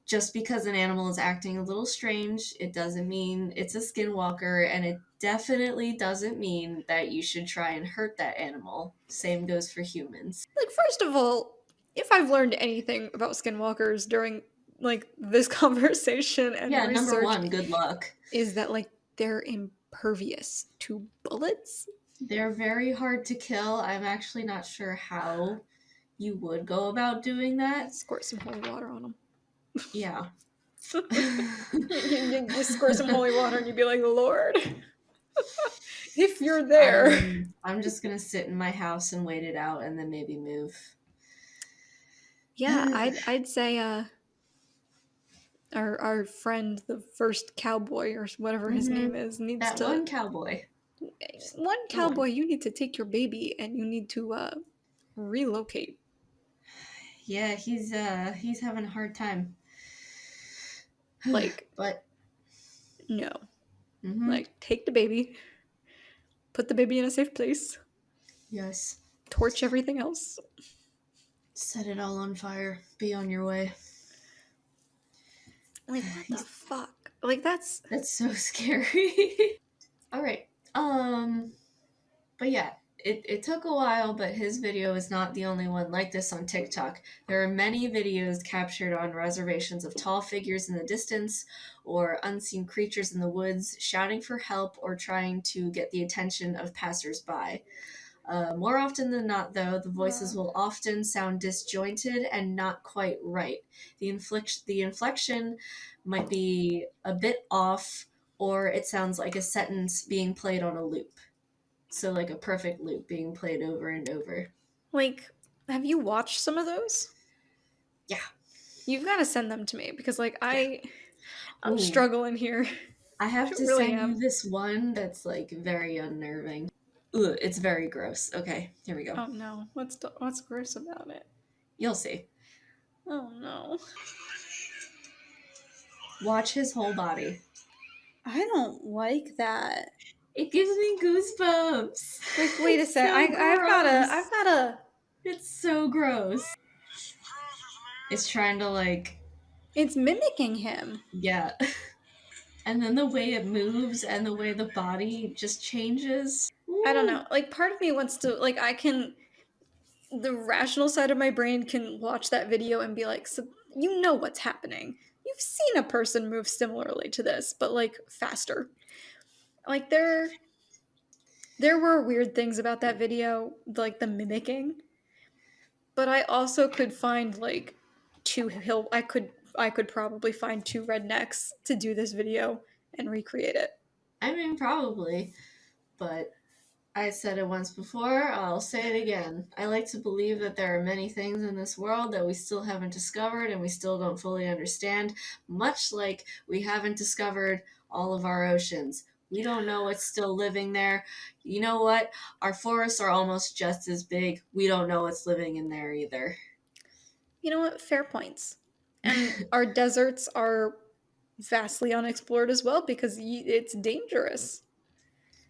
just because an animal is acting a little strange, it doesn't mean it's a Skinwalker, and it definitely doesn't mean that you should try and hurt that animal. Same goes for humans. Like, first of all, if I've learned anything about skinwalkers during like this conversation and Yeah, research, number one, good luck. Is that like they're impervious to bullets? They're very hard to kill. I'm actually not sure how you would go about doing that. Squirt some holy water on them. Yeah. you squirt some holy water and you'd be like, Lord, if you're there. I'm just gonna sit in my house and wait it out and then maybe move. Yeah, I'd say our friend, the first cowboy or whatever his name is, needs that to one cowboy. You need to take your baby and you need to relocate. Yeah, he's having a hard time. Like, but no. Like, take the baby, put the baby in a safe place. Yes. Torch everything else. Set it all on fire. Be on your way. Like, what the fuck? Like, that's so scary. All right. But yeah, it took a while, but his video is not the only one like this on TikTok. There are many videos captured on reservations of tall figures in the distance or unseen creatures in the woods shouting for help or trying to get the attention of passersby. More often than not, though, the voices will often sound disjointed and not quite right. The inflection might be a bit off, or it sounds like a sentence being played on a loop. So like a perfect loop being played over and over. like, have you watched some of those? Yeah. You've got to send them to me because like I'm struggling here. I have to really send you this one that's like very unnerving. Ugh, it's very gross. Okay, here we go. Oh no. What's gross about it? You'll see. Oh no. Watch his whole body. I don't like that. It gives me goosebumps. Like, wait a sec. I've gotta. It's so gross. It's trying to like. It's mimicking him. Yeah. And then the way it moves and the way the body just changes. I don't know. Like, part of me wants to, like, the rational side of my brain can watch that video and be like, so you know what's happening. You've seen a person move similarly to this, but, like, faster. Like, there were weird things about that video, like the mimicking. But I also could find, like, I could probably find two rednecks to do this video and recreate it. I mean, probably. But I said it once before, I'll say it again. I like to believe that there are many things in this world that we still haven't discovered and we still don't fully understand, much like we haven't discovered all of our oceans. We don't know what's still living there. You know what? Our forests are almost just as big. We don't know what's living in there either. You know what? Fair points. And our deserts are vastly unexplored as well because it's dangerous.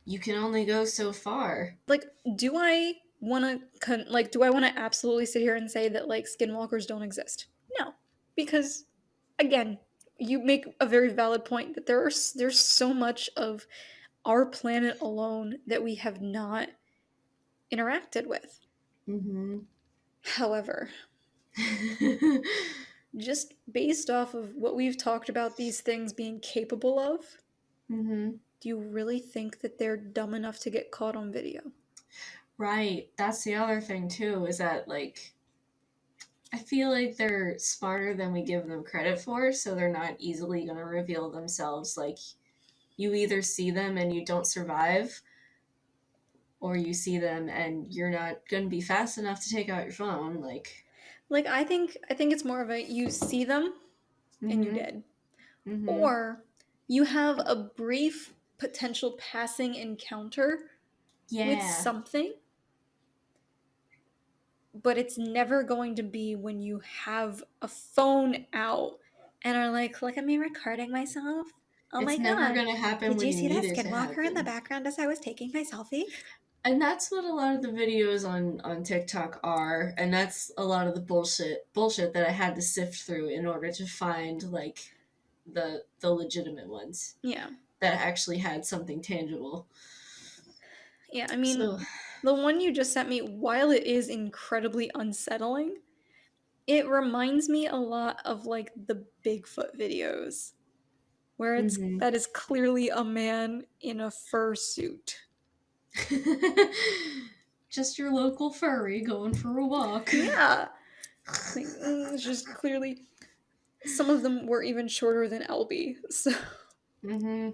You can only go so far. Like, do I want to absolutely sit here and say that like skinwalkers don't exist? No, because again, you make a very valid point that there's so much of our planet alone that we have not interacted with. Mm-hmm. However, just based off of what we've talked about these things being capable of, Mm-hmm. do you really think that they're dumb enough to get caught on video? Right. That's the other thing, too, is that, like, I feel like they're smarter than we give them credit for, so they're not easily going to reveal themselves. Like, you either see them and you don't survive, or you see them and you're not going to be fast enough to take out your phone. Like I think it's more of a you see them and you're mm-hmm. dead. Mm-hmm. Or you have a brief potential passing encounter with something, but it's never going to be when you have a phone out and are like, look at me recording myself. Oh my It's never god. going to happen Did when you you see that need it to Skinwalker in the happen. background as I was taking my selfie? And that's what a lot of the videos on TikTok are, and that's a lot of the bullshit that I had to sift through in order to find like the legitimate ones. Yeah. That actually had something tangible. Yeah, I mean, the one you just sent me, while it is incredibly unsettling, it reminds me a lot of like the Bigfoot videos, where that is clearly a man in a fursuit. Just your local furry going for a walk. Yeah. Like, it's just clearly, some of them were even shorter than Albie. So. Mm-hmm.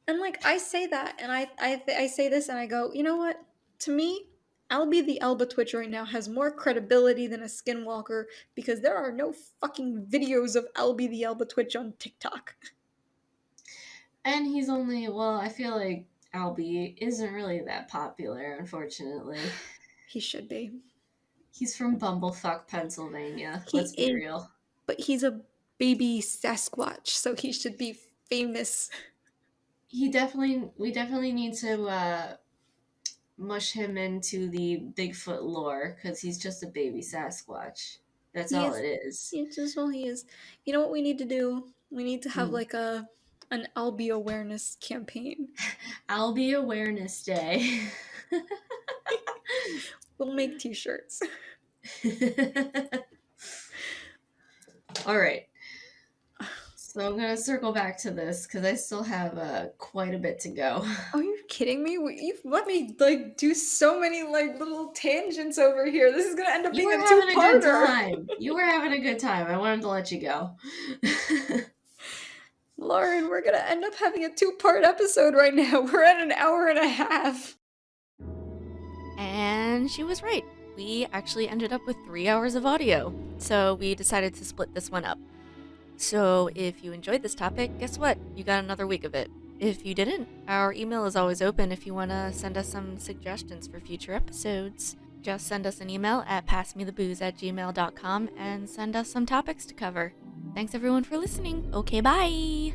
And like I say that, and I say this, and I go, you know what? To me, Albie the Elba Twitch right now has more credibility than a Skinwalker because there are no fucking videos of Albie the Elba Twitch on TikTok. And he's only, well, I feel like Albie isn't really that popular, unfortunately. He should be. He's from Bumblefuck, Pennsylvania. Let's be real. But he's a baby Sasquatch, so he should be famous. We definitely need to mush him into the Bigfoot lore, because he's just a baby Sasquatch. That's all it is. It's just all he is. You know what we need to do? We need to have like an Albie awareness campaign. Albie Awareness Day. We'll make t-shirts. All right. So I'm going to circle back to this because I still have quite a bit to go. Are you kidding me? You've let me like do so many like little tangents over here. This is going to end up being a two-parter. You were having a good time. I wanted to let you go. Lauren, we're going to end up having a two-part episode right now. We're at an hour and a half. And she was right. We actually ended up with 3 hours of audio. So we decided to split this one up. So if you enjoyed this topic, guess what? You got another week of it. If you didn't, our email is always open if you want to send us some suggestions for future episodes. Just send us an email at passmethebooze@gmail.com and send us some topics to cover. Thanks everyone for listening. Okay, bye!